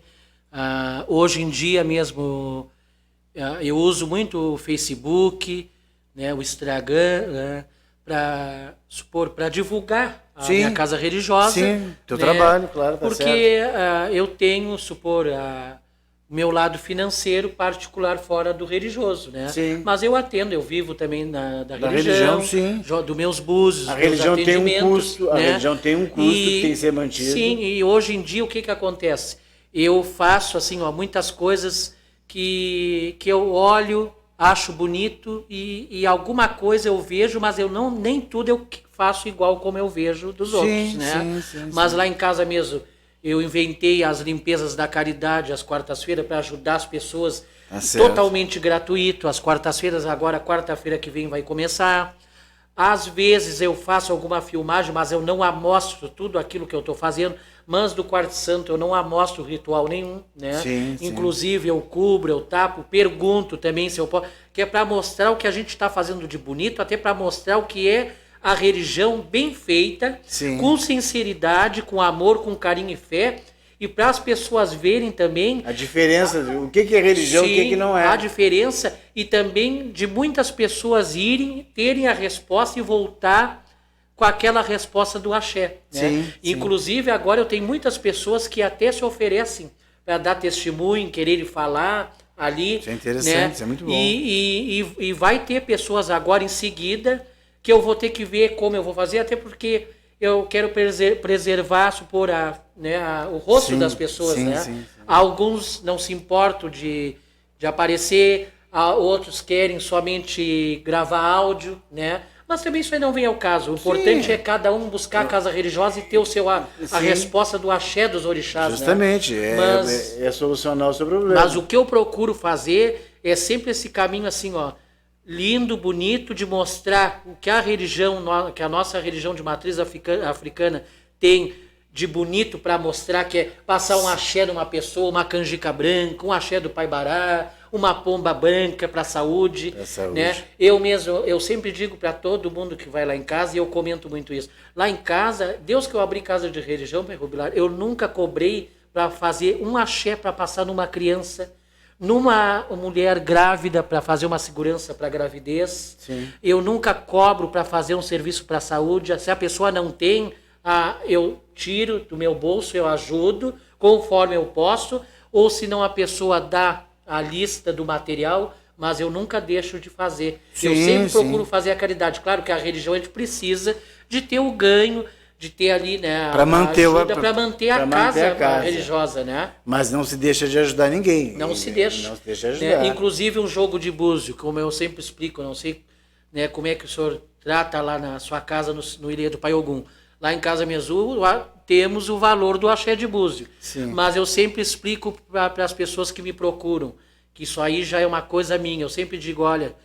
Hoje em dia mesmo, eu uso muito o Facebook, né, o Instagram, né, para divulgar a minha casa religiosa. Sim, teu trabalho, claro. Porque eu tenho, meu lado financeiro particular fora do religioso, né? Sim. Mas eu atendo, eu vivo também da Da religião, sim. dos meus búzios, A religião tem um custo, a né? religião tem um custo que tem que ser mantido. Sim, e hoje em dia o que acontece? Eu faço assim, ó, muitas coisas que eu olho, acho bonito e alguma coisa eu vejo, mas eu não, nem tudo eu faço igual como eu vejo dos outros, né? Mas lá em casa mesmo, eu inventei as limpezas da caridade às quartas-feiras para ajudar as pessoas, totalmente gratuito. Às quartas-feiras, agora quarta-feira que vem vai começar. Às vezes eu faço alguma filmagem, mas eu não amostro tudo aquilo que eu estou fazendo. Mas do Quarto Santo eu não amostro ritual nenhum, né? Inclusive eu cubro, eu tapo, pergunto também se eu posso, que é para mostrar o que a gente está fazendo de bonito, até para mostrar o que é a religião bem feita, com sinceridade, com amor, com carinho e fé, e para as pessoas verem também a diferença, o que é religião e o que não é. A diferença, e também de muitas pessoas irem, terem a resposta e voltar com aquela resposta do axé. Né? Inclusive, agora eu tenho muitas pessoas que até se oferecem para dar testemunho, quererem falar ali. Isso é interessante, né? Isso é muito bom. E vai ter pessoas agora em seguida que eu vou ter que ver como eu vou fazer, até porque eu quero preservar, supor, o rosto das pessoas. Né? Alguns não se importam de aparecer, outros querem somente gravar áudio, né? Mas também isso aí não vem ao caso. O importante é cada um buscar a casa religiosa e ter a resposta do axé dos orixás. Justamente, né? É solucionar o seu problema. Mas o que eu procuro fazer é sempre esse caminho assim, ó, lindo, bonito, de mostrar o que que a nossa religião de matriz africana tem de bonito para mostrar, que é passar um axé numa pessoa, uma canjica branca, um axé do Pai-Bará, uma pomba branca para a saúde. Né? Eu sempre digo para todo mundo que vai lá em casa, e eu comento muito isso. Lá em casa, Deus que eu abri casa de religião, Pai Rubilar, eu nunca cobrei para fazer um axé para passar numa criança, numa mulher grávida para fazer uma segurança para a gravidez. Eu nunca cobro para fazer um serviço para a saúde. Se a pessoa não tem, eu tiro do meu bolso, eu ajudo, conforme eu posso, ou se não a pessoa dá a lista do material, mas eu nunca deixo de fazer. Eu sempre procuro fazer a caridade. Claro que a religião a gente precisa de ter o ganho, de ter ali, né, para manter a casa religiosa, né? Mas não se deixa de ajudar ninguém. Não se deixa ajudar. Né? Inclusive um jogo de búzio, como eu sempre explico, não sei, né, como é que o senhor trata lá na sua casa no Ilha do Pai Ogum. Lá em Casa Mezu temos o valor do axé de búzio. Mas eu sempre explico para as pessoas que me procuram que isso aí já é uma coisa minha. Eu sempre digo, olha,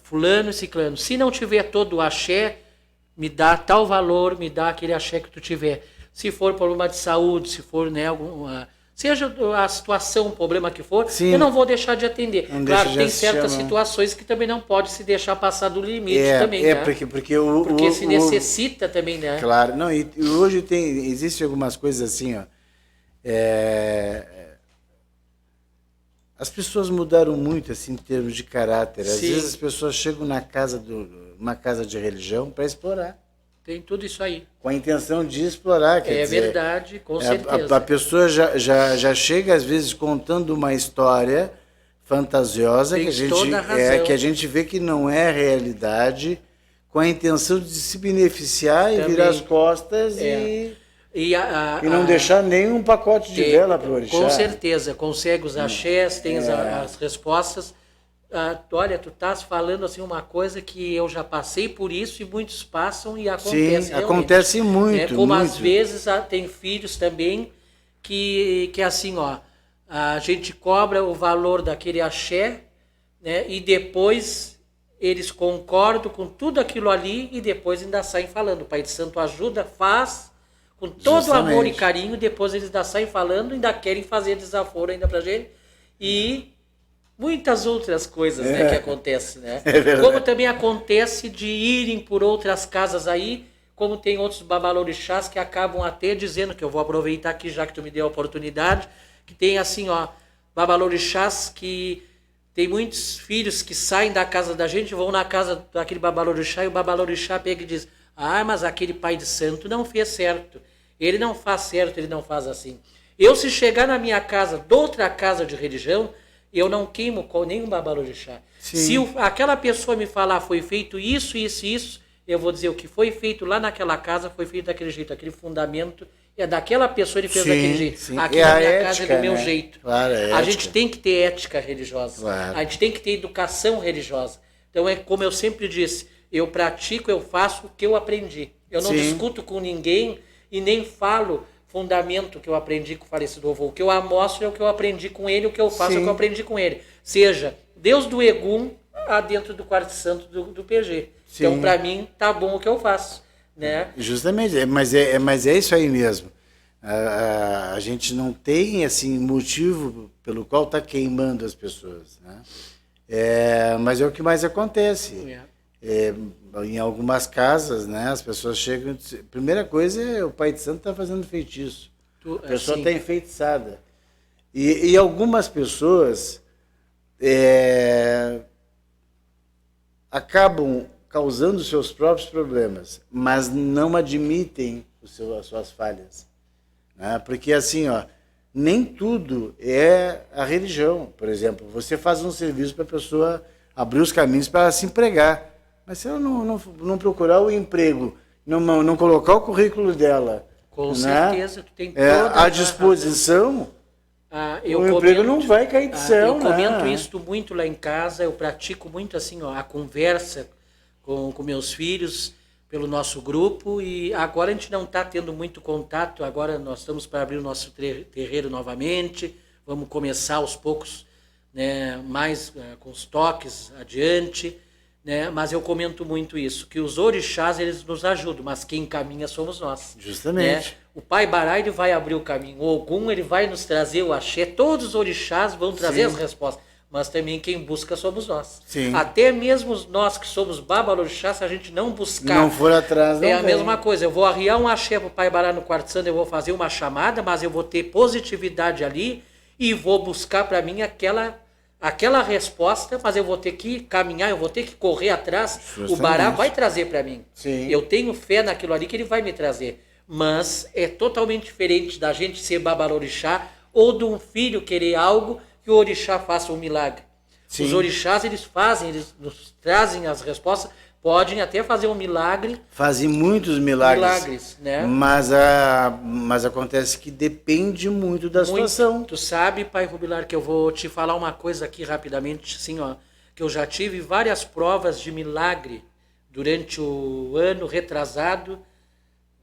fulano e ciclano, se não tiver todo o axé, me dá tal valor, me dá aquele axé que tu tiver. Se for problema de saúde, se for, né, seja a situação, o problema que for, eu não vou deixar de atender. Claro, tem certas situações que também não pode se deixar passar do limite também, né? Porque se necessita também, né? Claro, não, e hoje existe algumas coisas assim, ó. As pessoas mudaram muito assim em termos de caráter. Às vezes as pessoas chegam numa casa de religião para explorar. Tem tudo isso aí. Com a intenção de explorar. Quer dizer, verdade, com certeza. A pessoa já chega, às vezes, contando uma história fantasiosa que a gente vê que não é realidade, com a intenção de se beneficiar e virar as costas e não deixar nenhum pacote de vela para o orixá. Com certeza. Consegue os axés, tem as respostas. Olha, tu estás falando assim uma coisa que eu já passei por isso e muitos passam e acontece. Sim, acontece muito. Como muito. Às vezes tem filhos também que assim, ó, a gente cobra o valor daquele axé, né, e depois eles concordam com tudo aquilo ali e depois ainda saem falando. O Pai de Santo ajuda, faz com todo amor e carinho, depois eles ainda saem falando, ainda querem fazer desaforo ainda pra gente e muitas outras coisas, né, que acontecem, né? Como também acontece de irem por outras casas aí, como tem outros babalorixás que acabam até dizendo, que eu vou aproveitar aqui já que tu me deu a oportunidade, que tem assim, ó, babalorixás que tem muitos filhos que saem da casa da gente, vão na casa daquele babalorixá e o babalorixá pega e diz, mas aquele pai de santo não fez certo, ele não faz certo, ele não faz assim. Eu, se chegar na minha casa, de outra casa de religião, eu não queimo nenhum babalorixá. Se aquela pessoa me falar, foi feito isso, isso, isso, eu vou dizer, o que foi feito lá naquela casa foi feito daquele jeito, aquele fundamento é daquela pessoa, ele fez daquele jeito. Sim. Aqui na minha ética, casa é do meu jeito. Claro, a gente tem que ter ética religiosa. Claro. A gente tem que ter educação religiosa. Então, é como eu sempre disse, eu pratico, eu faço o que eu aprendi. Eu não discuto com ninguém e nem falo fundamento que eu aprendi com o falecido avô. O que eu mostro é o que eu aprendi com ele, o que eu faço é o que eu aprendi com ele. Seja Deus do Egum dentro do quarto santo do PG. Sim. Então, para mim, tá bom o que eu faço. Né? Justamente, mas é isso aí mesmo. A gente não tem assim motivo pelo qual está queimando as pessoas. Né? Mas é o que mais acontece. Em algumas casas, né, as pessoas chegam e dizem, primeira coisa é o pai de santo está fazendo feitiço. A pessoa está enfeitiçada. E algumas pessoas acabam causando seus próprios problemas, mas não admitem as suas falhas. Né? Porque assim, nem tudo é a religião. Por exemplo, você faz um serviço para a pessoa abrir os caminhos para ela se empregar. Mas se ela não procurar o emprego, não colocar o currículo dela, com né? certeza, tu tem toda à disposição, o emprego não vai cair do céu. Eu comento isso muito lá em casa, eu pratico muito assim, a conversa com meus filhos pelo nosso grupo, e agora a gente não está tendo muito contato, agora nós estamos para abrir o nosso terreiro novamente, vamos começar aos poucos, né, mais com os toques adiante. Né? Mas eu comento muito isso, que os orixás eles nos ajudam, mas quem caminha somos nós. Justamente. Né? O Pai Bará ele vai abrir o caminho, o Ogum ele vai nos trazer o axé, todos os orixás vão trazer as respostas, mas também quem busca somos nós. Sim. Até mesmo nós que somos babalorixás, se a gente não buscar, não for atrás, não a mesma coisa. Eu vou arriar um axé para o Pai Bará no quarto santo, eu vou fazer uma chamada, mas eu vou ter positividade ali e vou buscar para mim aquela resposta, mas eu vou ter que caminhar, eu vou ter que correr atrás. Justamente. O Bará vai trazer para mim. Sim. Eu tenho fé naquilo ali que ele vai me trazer. Mas é totalmente diferente da gente ser babalorixá ou de um filho querer algo que o orixá faça um milagre. Sim. Os orixás, eles nos trazem as respostas, podem até fazer um milagre. Fazem muitos milagres, né? Mas acontece que depende muito da situação. Tu sabe, Pai Rubilar, que eu vou te falar uma coisa aqui rapidamente, assim, que eu já tive várias provas de milagre durante o ano retrasado.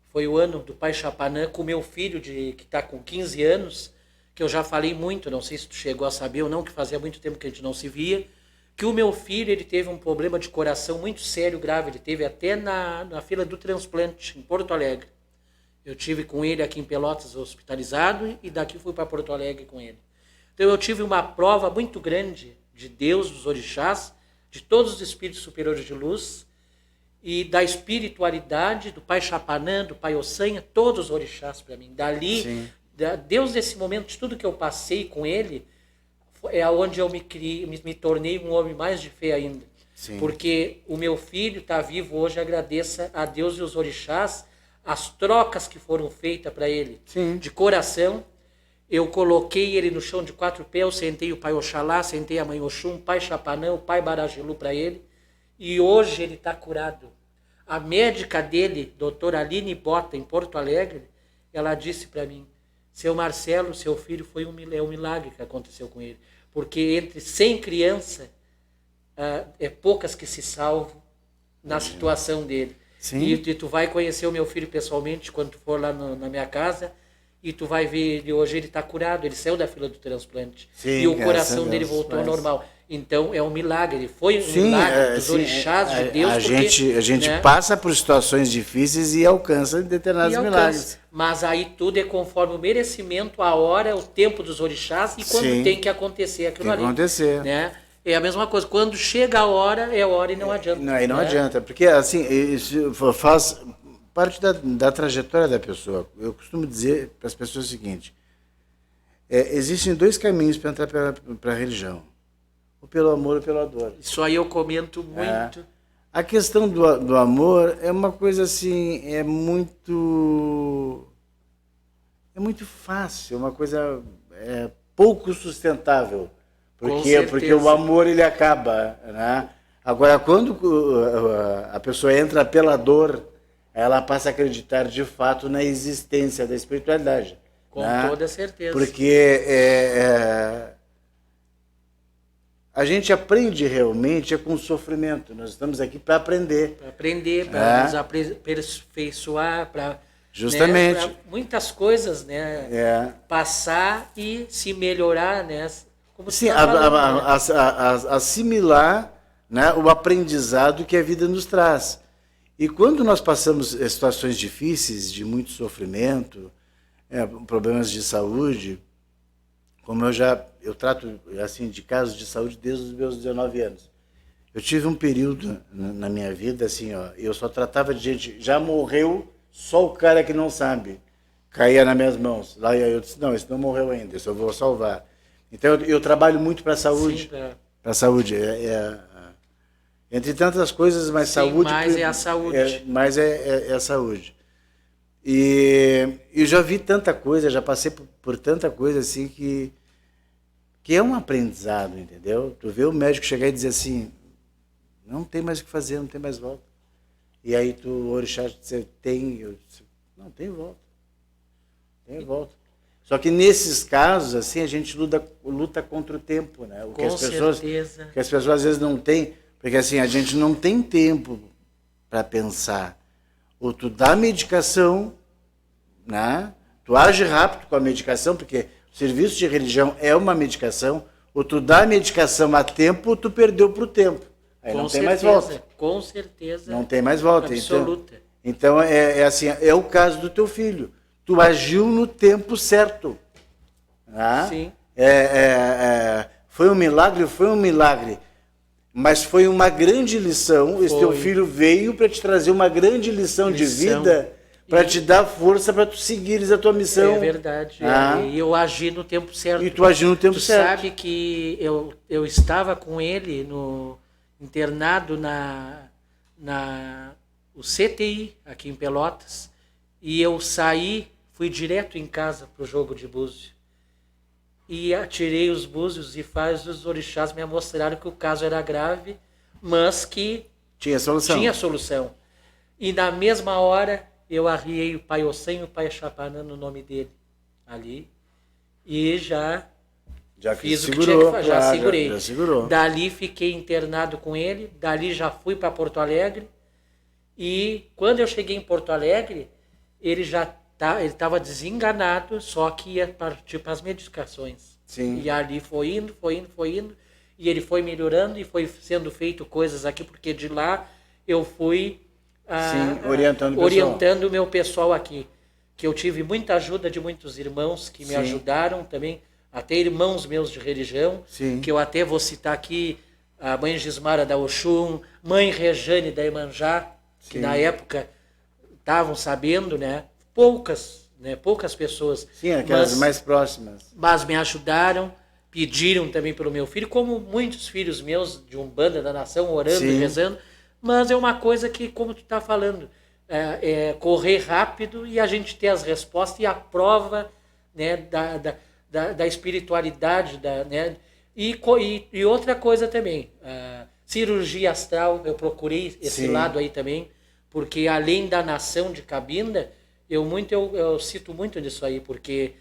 Foi o ano do Pai Chapanã com meu filho, que está com 15 anos, que eu já falei muito, não sei se tu chegou a saber ou não, que fazia muito tempo que a gente não se via, que o meu filho ele teve um problema de coração muito sério, grave. Ele teve até na fila do transplante, em Porto Alegre. Eu tive com ele aqui em Pelotas hospitalizado e daqui fui para Porto Alegre com ele. Então eu tive uma prova muito grande de Deus, dos orixás, de todos os espíritos superiores de luz e da espiritualidade do Pai Chapanã, do Pai Ossanha, todos os orixás para mim. Dali, Deus nesse momento, de tudo que eu passei com ele, é onde eu me tornei um homem mais de fé ainda. Sim. Porque o meu filho está vivo hoje, agradeça a Deus e os orixás as trocas que foram feitas para ele. Sim. De coração. Eu coloquei ele no chão de 4 pés, eu sentei o Pai Oxalá, sentei a Mãe Oxum, o Pai Chapanã, o Pai Baragilu para ele. E hoje ele está curado. A médica dele, doutora Aline Bota, em Porto Alegre, ela disse para mim, seu Marcelo, seu filho, é um milagre que aconteceu com ele. Porque entre 100 crianças, é poucas que se salvam na situação dele. Sim. E tu vai conhecer o meu filho pessoalmente quando tu for lá na minha casa, e tu vai ver ele hoje, ele está curado, ele saiu da fila do transplante. Sim, e o coração dele voltou ao normal. Então é um milagre, ele foi um milagre dos orixás de Deus. A gente né? passa por situações difíceis e alcança determinados milagres. Mas aí tudo é conforme o merecimento, a hora, o tempo dos orixás e quando tem que acontecer aquilo ali. Acontecer. Né? É a mesma coisa, quando chega a hora, é a hora e não adianta. Não adianta, porque assim, isso faz parte da trajetória da pessoa. Eu costumo dizer para as pessoas o seguinte, existem 2 caminhos para entrar para a religião. Ou pelo amor ou pela dor. Isso aí eu comento muito. A questão do amor é uma coisa assim, é muito muito fácil, é uma coisa pouco sustentável. Porque o amor ele acaba, né? Agora, quando a pessoa entra pela dor, ela passa a acreditar de fato na existência da espiritualidade. Com né? toda certeza. Porque a gente aprende realmente com o sofrimento. Nós estamos aqui para aprender. Para aprender, para nos aperfeiçoar, para... Justamente. Né, muitas coisas, né? Passar e se melhorar, né? Como sim, assimilar, né, o aprendizado que a vida nos traz. E quando nós passamos situações difíceis, de muito sofrimento, problemas de saúde, como eu trato assim de casos de saúde desde os meus 19 anos. Eu tive um período na minha vida assim, eu só tratava de gente, já morreu, só o cara que não sabe, caía nas minhas mãos. Lá eu disse, não, esse não morreu ainda, esse eu vou salvar. Então eu trabalho muito para a saúde. Para a saúde. Entre tantas coisas, mas sim, saúde... mais é a saúde. Mais é a saúde. E eu já vi tanta coisa, já passei por tanta coisa assim que é um aprendizado, entendeu? Tu vê o médico chegar e dizer assim, não tem mais o que fazer, não tem mais volta. E aí o orixá diz, não tem volta. Tem volta. Só que nesses casos, assim, a gente luta contra o tempo, né? Com certeza. Que as pessoas às vezes não têm, porque assim, a gente não tem tempo para pensar. Ou tu dá medicação, né? Tu age rápido com a medicação, porque o serviço de religião é uma medicação, ou tu dá a medicação a tempo, ou tu perdeu para o tempo. Aí não tem mais volta. Com certeza. Não tem mais volta. Absoluta. Então assim, é o caso do teu filho. Tu agiu no tempo certo. Né? Sim. Foi um milagre. Mas foi uma grande lição. Esse teu filho veio para te trazer uma grande lição de vida, para te dar força para tu seguires a tua missão. É verdade. E eu agi no tempo certo. E tu agiu no tempo certo. Tu sabe que eu estava com ele internado o CTI, aqui em Pelotas, e eu fui direto em casa para o jogo de búzio. E atirei os búzios e os orixás me mostraram que o caso era grave, mas que tinha solução. E na mesma hora eu arriei o Pai Ossem e o Pai Chapanã no nome dele ali. E já fiz segurou, o que tinha que fazer, já segurei. Já segurou. Dali fiquei internado com ele, dali já fui para Porto Alegre. E quando eu cheguei em Porto Alegre, ele estava desenganado, só que ia partir para as medicações. Sim. E ali foi indo, e ele foi melhorando e foi sendo feito coisas aqui, porque de lá eu fui orientando o meu pessoal aqui. Que eu tive muita ajuda de muitos irmãos que me ajudaram também, até irmãos meus de religião, que eu até vou citar aqui, a mãe Gismara da Oxum, mãe Rejane da Iemanjá, que na época estavam sabendo, né? Poucas pessoas. Sim, aquelas mais próximas. Mas me ajudaram, pediram também pelo meu filho, como muitos filhos meus de Umbanda da Nação, orando e rezando. Mas é uma coisa que, como tu está falando, correr rápido e a gente ter as respostas e a prova, né, da espiritualidade. Né? E outra coisa também, cirurgia astral, eu procurei esse lado aí também, porque além da nação de Cabinda, eu cito muito disso aí, porque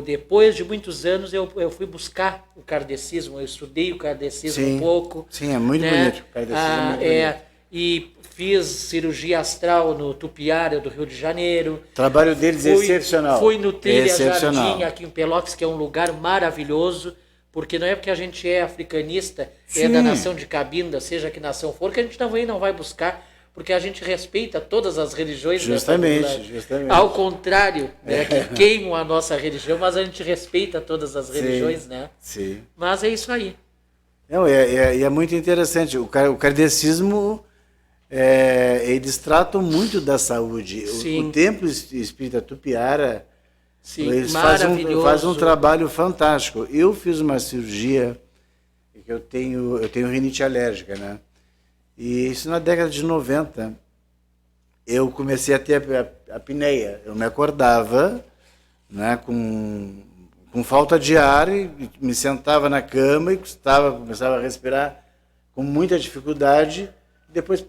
depois de muitos anos, eu fui buscar o kardecismo, eu estudei o kardecismo um pouco. Sim, é muito bonito. O kardecismo é muito bonito. E fiz cirurgia astral no Tupiara, do Rio de Janeiro. O trabalho deles é excepcional. Fui no Trilha Jardim, aqui em Pelotas, que é um lugar maravilhoso, porque não é porque a gente é africanista, é da nação de Cabinda, seja que nação for, que a gente não vai buscar, porque a gente respeita todas as religiões. Justamente. Ao contrário, né, que queimam a nossa religião, mas a gente respeita todas as religiões, né? Sim. Mas é isso aí. Não, é muito interessante. O kardecismo, eles tratam muito da saúde. O Templo Espírita Tupiara, eles fazem um trabalho fantástico. Eu fiz uma cirurgia, que eu tenho rinite alérgica, né? E isso na década de 90, eu comecei a ter a apneia. Eu me acordava né, com falta de ar, e me sentava na cama e começava a respirar com muita dificuldade, depois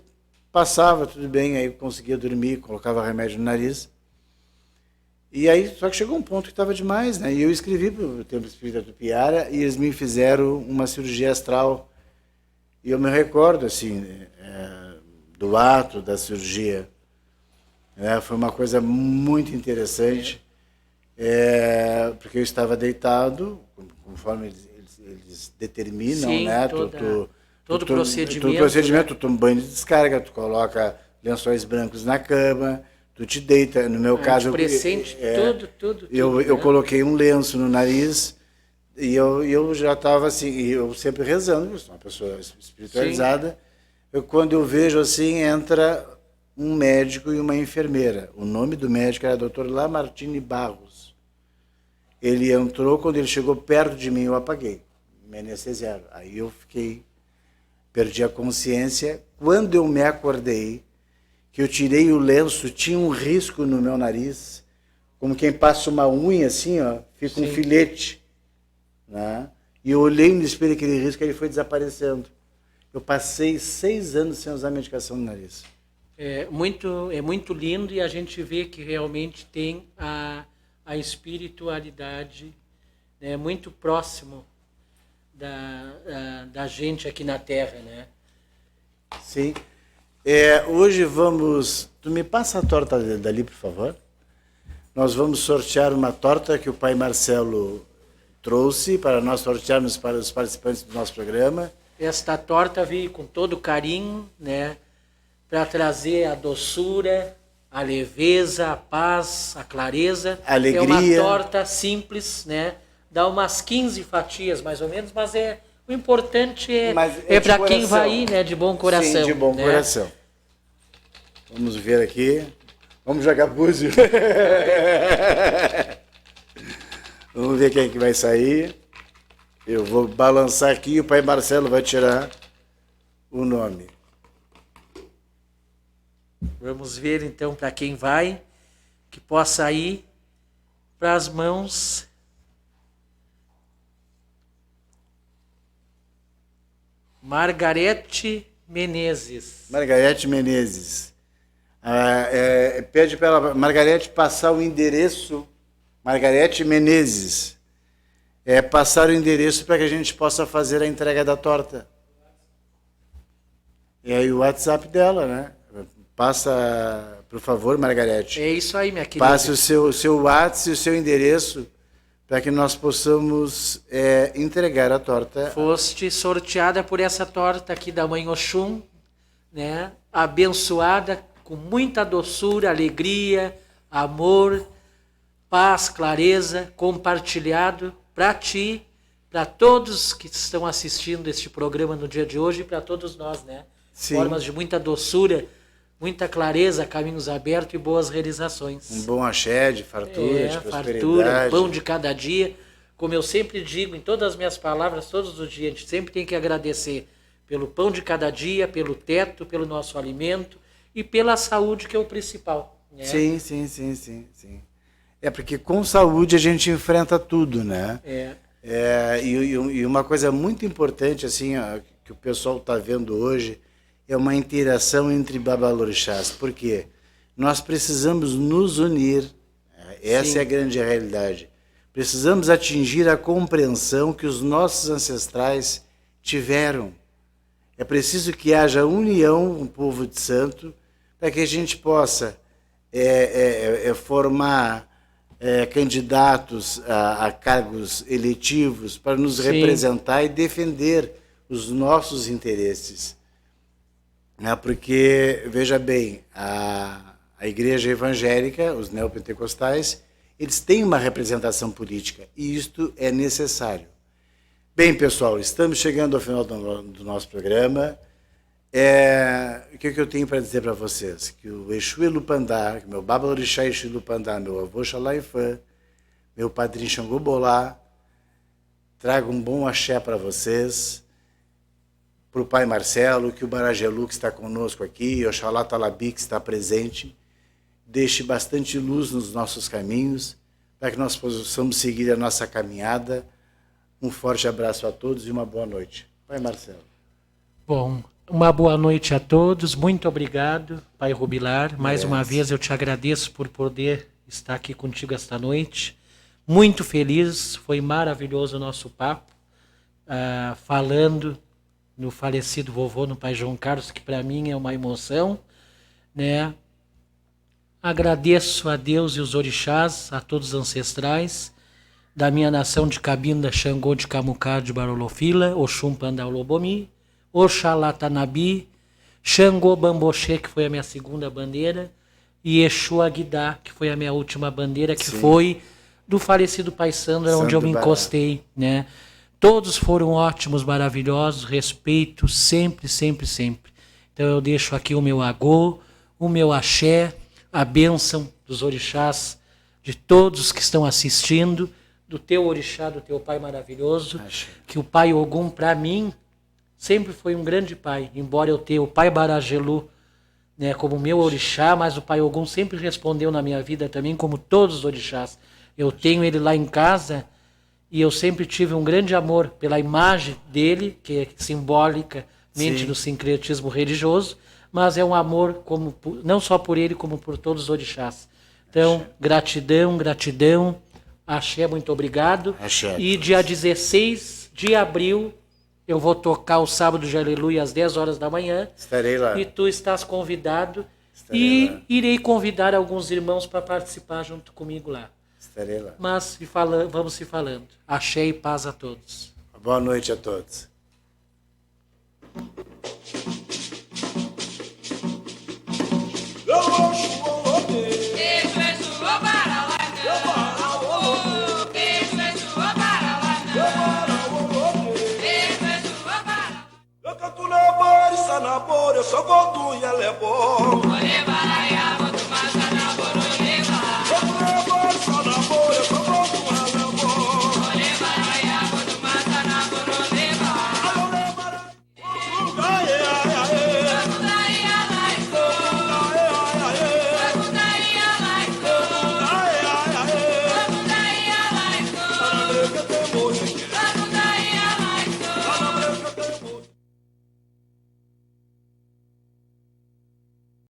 passava tudo bem, aí eu conseguia dormir, colocava remédio no nariz. E aí, só que chegou um ponto que estava demais, né? E eu escrevi para o Templo Espírita Tupiara e eles me fizeram uma cirurgia astral. E eu me recordo, assim, do ato da cirurgia. Foi uma coisa muito interessante, porque eu estava deitado, conforme eles determinam, Sim, né? Todo procedimento. Todo procedimento, Né? tu toma banho de descarga, tu coloca lençóis brancos na cama, tu te deita, no meu caso... Presente, tudo. Eu coloquei um lenço no nariz e eu já estava assim, e eu sempre rezando, eu sou uma pessoa espiritualizada. Quando eu vejo assim, entra um médico e uma enfermeira. O nome do médico era Dr. Lamartine Barros. Ele entrou, quando ele chegou perto de mim, eu apaguei, me anestesiaram. Aí eu perdi a consciência. Quando eu me acordei, que eu tirei o lenço, tinha um risco no meu nariz, como quem passa uma unha assim, ó, fica um filete, né? E eu olhei no espelho aquele risco, ele foi desaparecendo. Eu passei 6 anos sem usar medicação no nariz. É muito lindo, e a gente vê que realmente tem a espiritualidade, né, muito próximo da gente aqui na Terra, né? Sim. Hoje vamos... Tu me passa a torta dali, por favor? Nós vamos sortear uma torta que o pai Marcelo trouxe para nós sortearmos para os participantes do nosso programa. Esta torta veio com todo carinho, né, para trazer a doçura, a leveza, a paz, a clareza. A alegria. É uma torta simples, né? Dá umas 15 fatias, mais ou menos, mas o importante é para quem vai ir, né, de bom coração. Sim, de bom coração. Vamos ver aqui. Vamos jogar búzio. Vamos ver quem é que vai sair. Eu vou balançar aqui e o pai Marcelo vai tirar o nome. Vamos ver então para quem vai, que possa ir para as mãos Margarete Menezes. Margarete Menezes. Pede para ela, Margarete, passar o endereço. Margarete Menezes. Passar o endereço para que a gente possa fazer a entrega da torta. E aí o WhatsApp dela, né? Passa, por favor, Margarete. É isso aí, minha querida. Passe o seu WhatsApp e o seu endereço para que nós possamos entregar a torta. Foste sorteada por essa torta aqui da Mãe Oxum, né? Abençoada, com muita doçura, alegria, amor, paz, clareza, compartilhado para ti, para todos que estão assistindo este programa no dia de hoje e para todos nós, né? Sim. Formas de muita doçura, muita clareza, caminhos abertos e boas realizações. Um bom axé de fartura, de prosperidade. Fartura, pão de cada dia. Como eu sempre digo em todas as minhas palavras, todos os dias, a gente sempre tem que agradecer pelo pão de cada dia, pelo teto, pelo nosso alimento e pela saúde, que é o principal. Né? Sim. Porque com saúde a gente enfrenta tudo, né? E uma coisa muito importante, assim, que o pessoal está vendo hoje, é uma interação entre babalorixás. Por quê? Nós precisamos nos unir. Essa é a grande realidade. Precisamos atingir a compreensão que os nossos ancestrais tiveram. É preciso que haja união, um povo de santo, para que a gente possa formar candidatos a cargos eletivos para nos representar e defender os nossos interesses. Porque, veja bem, a igreja evangélica, os neopentecostais, eles têm uma representação política e isto é necessário. Bem, pessoal, estamos chegando ao final do nosso programa. O que eu tenho para dizer para vocês? Que o Exu Elupandá, meu Babalorixá Exu Elupandá, meu avô Xalaifã, meu padrinho Xangô Bolá, traga um bom axé para vocês, para o pai Marcelo, que o Barajelu, que está conosco aqui, o Oxalá Talabi, que está presente, deixe bastante luz nos nossos caminhos, para que nós possamos seguir a nossa caminhada. Um forte abraço a todos e uma boa noite. Pai Marcelo. Bom, uma boa noite a todos. Muito obrigado, Pai Rubilar. Mais uma vez eu te agradeço por poder estar aqui contigo esta noite. Muito feliz, foi maravilhoso o nosso papo, falando no falecido vovô, no Pai João Carlos, que para mim é uma emoção, né? Agradeço a Deus e os orixás, a todos os ancestrais, da minha nação de Cabinda, Xangô de Camucá de Barolofila, Oxum Pandaolobomi, Oxalá Tanabi, Xangô Bamboxê, que foi a minha segunda bandeira, e Exu Aguidá, que foi a minha última bandeira, que foi do falecido Pai Sandro, onde eu me encostei, né? Todos foram ótimos, maravilhosos, respeito sempre, sempre, sempre. Então eu deixo aqui o meu agô, o meu axé, a bênção dos orixás, de todos que estão assistindo, do teu orixá, do teu pai maravilhoso, que o pai Ogum, para mim, sempre foi um grande pai, embora eu tenha o pai Baragelu, né, como meu orixá, mas o pai Ogum sempre respondeu na minha vida também, como todos os orixás. Eu tenho ele lá em casa e eu sempre tive um grande amor pela imagem dele, que é simbolicamente do sincretismo religioso, mas é um amor como, não só por ele, como por todos os orixás. Então, gratidão, gratidão, axé, muito obrigado. Axé. E dia 16 de abril, eu vou tocar o Sábado de Aleluia às 10 horas da manhã. Estarei lá. E tu estás convidado. Estarei lá. Irei convidar alguns irmãos para participar junto comigo lá. Estarei lá. Mas vamos se falando. Axé e paz a todos. Boa noite a todos. Eu sou Godu e ela é boa.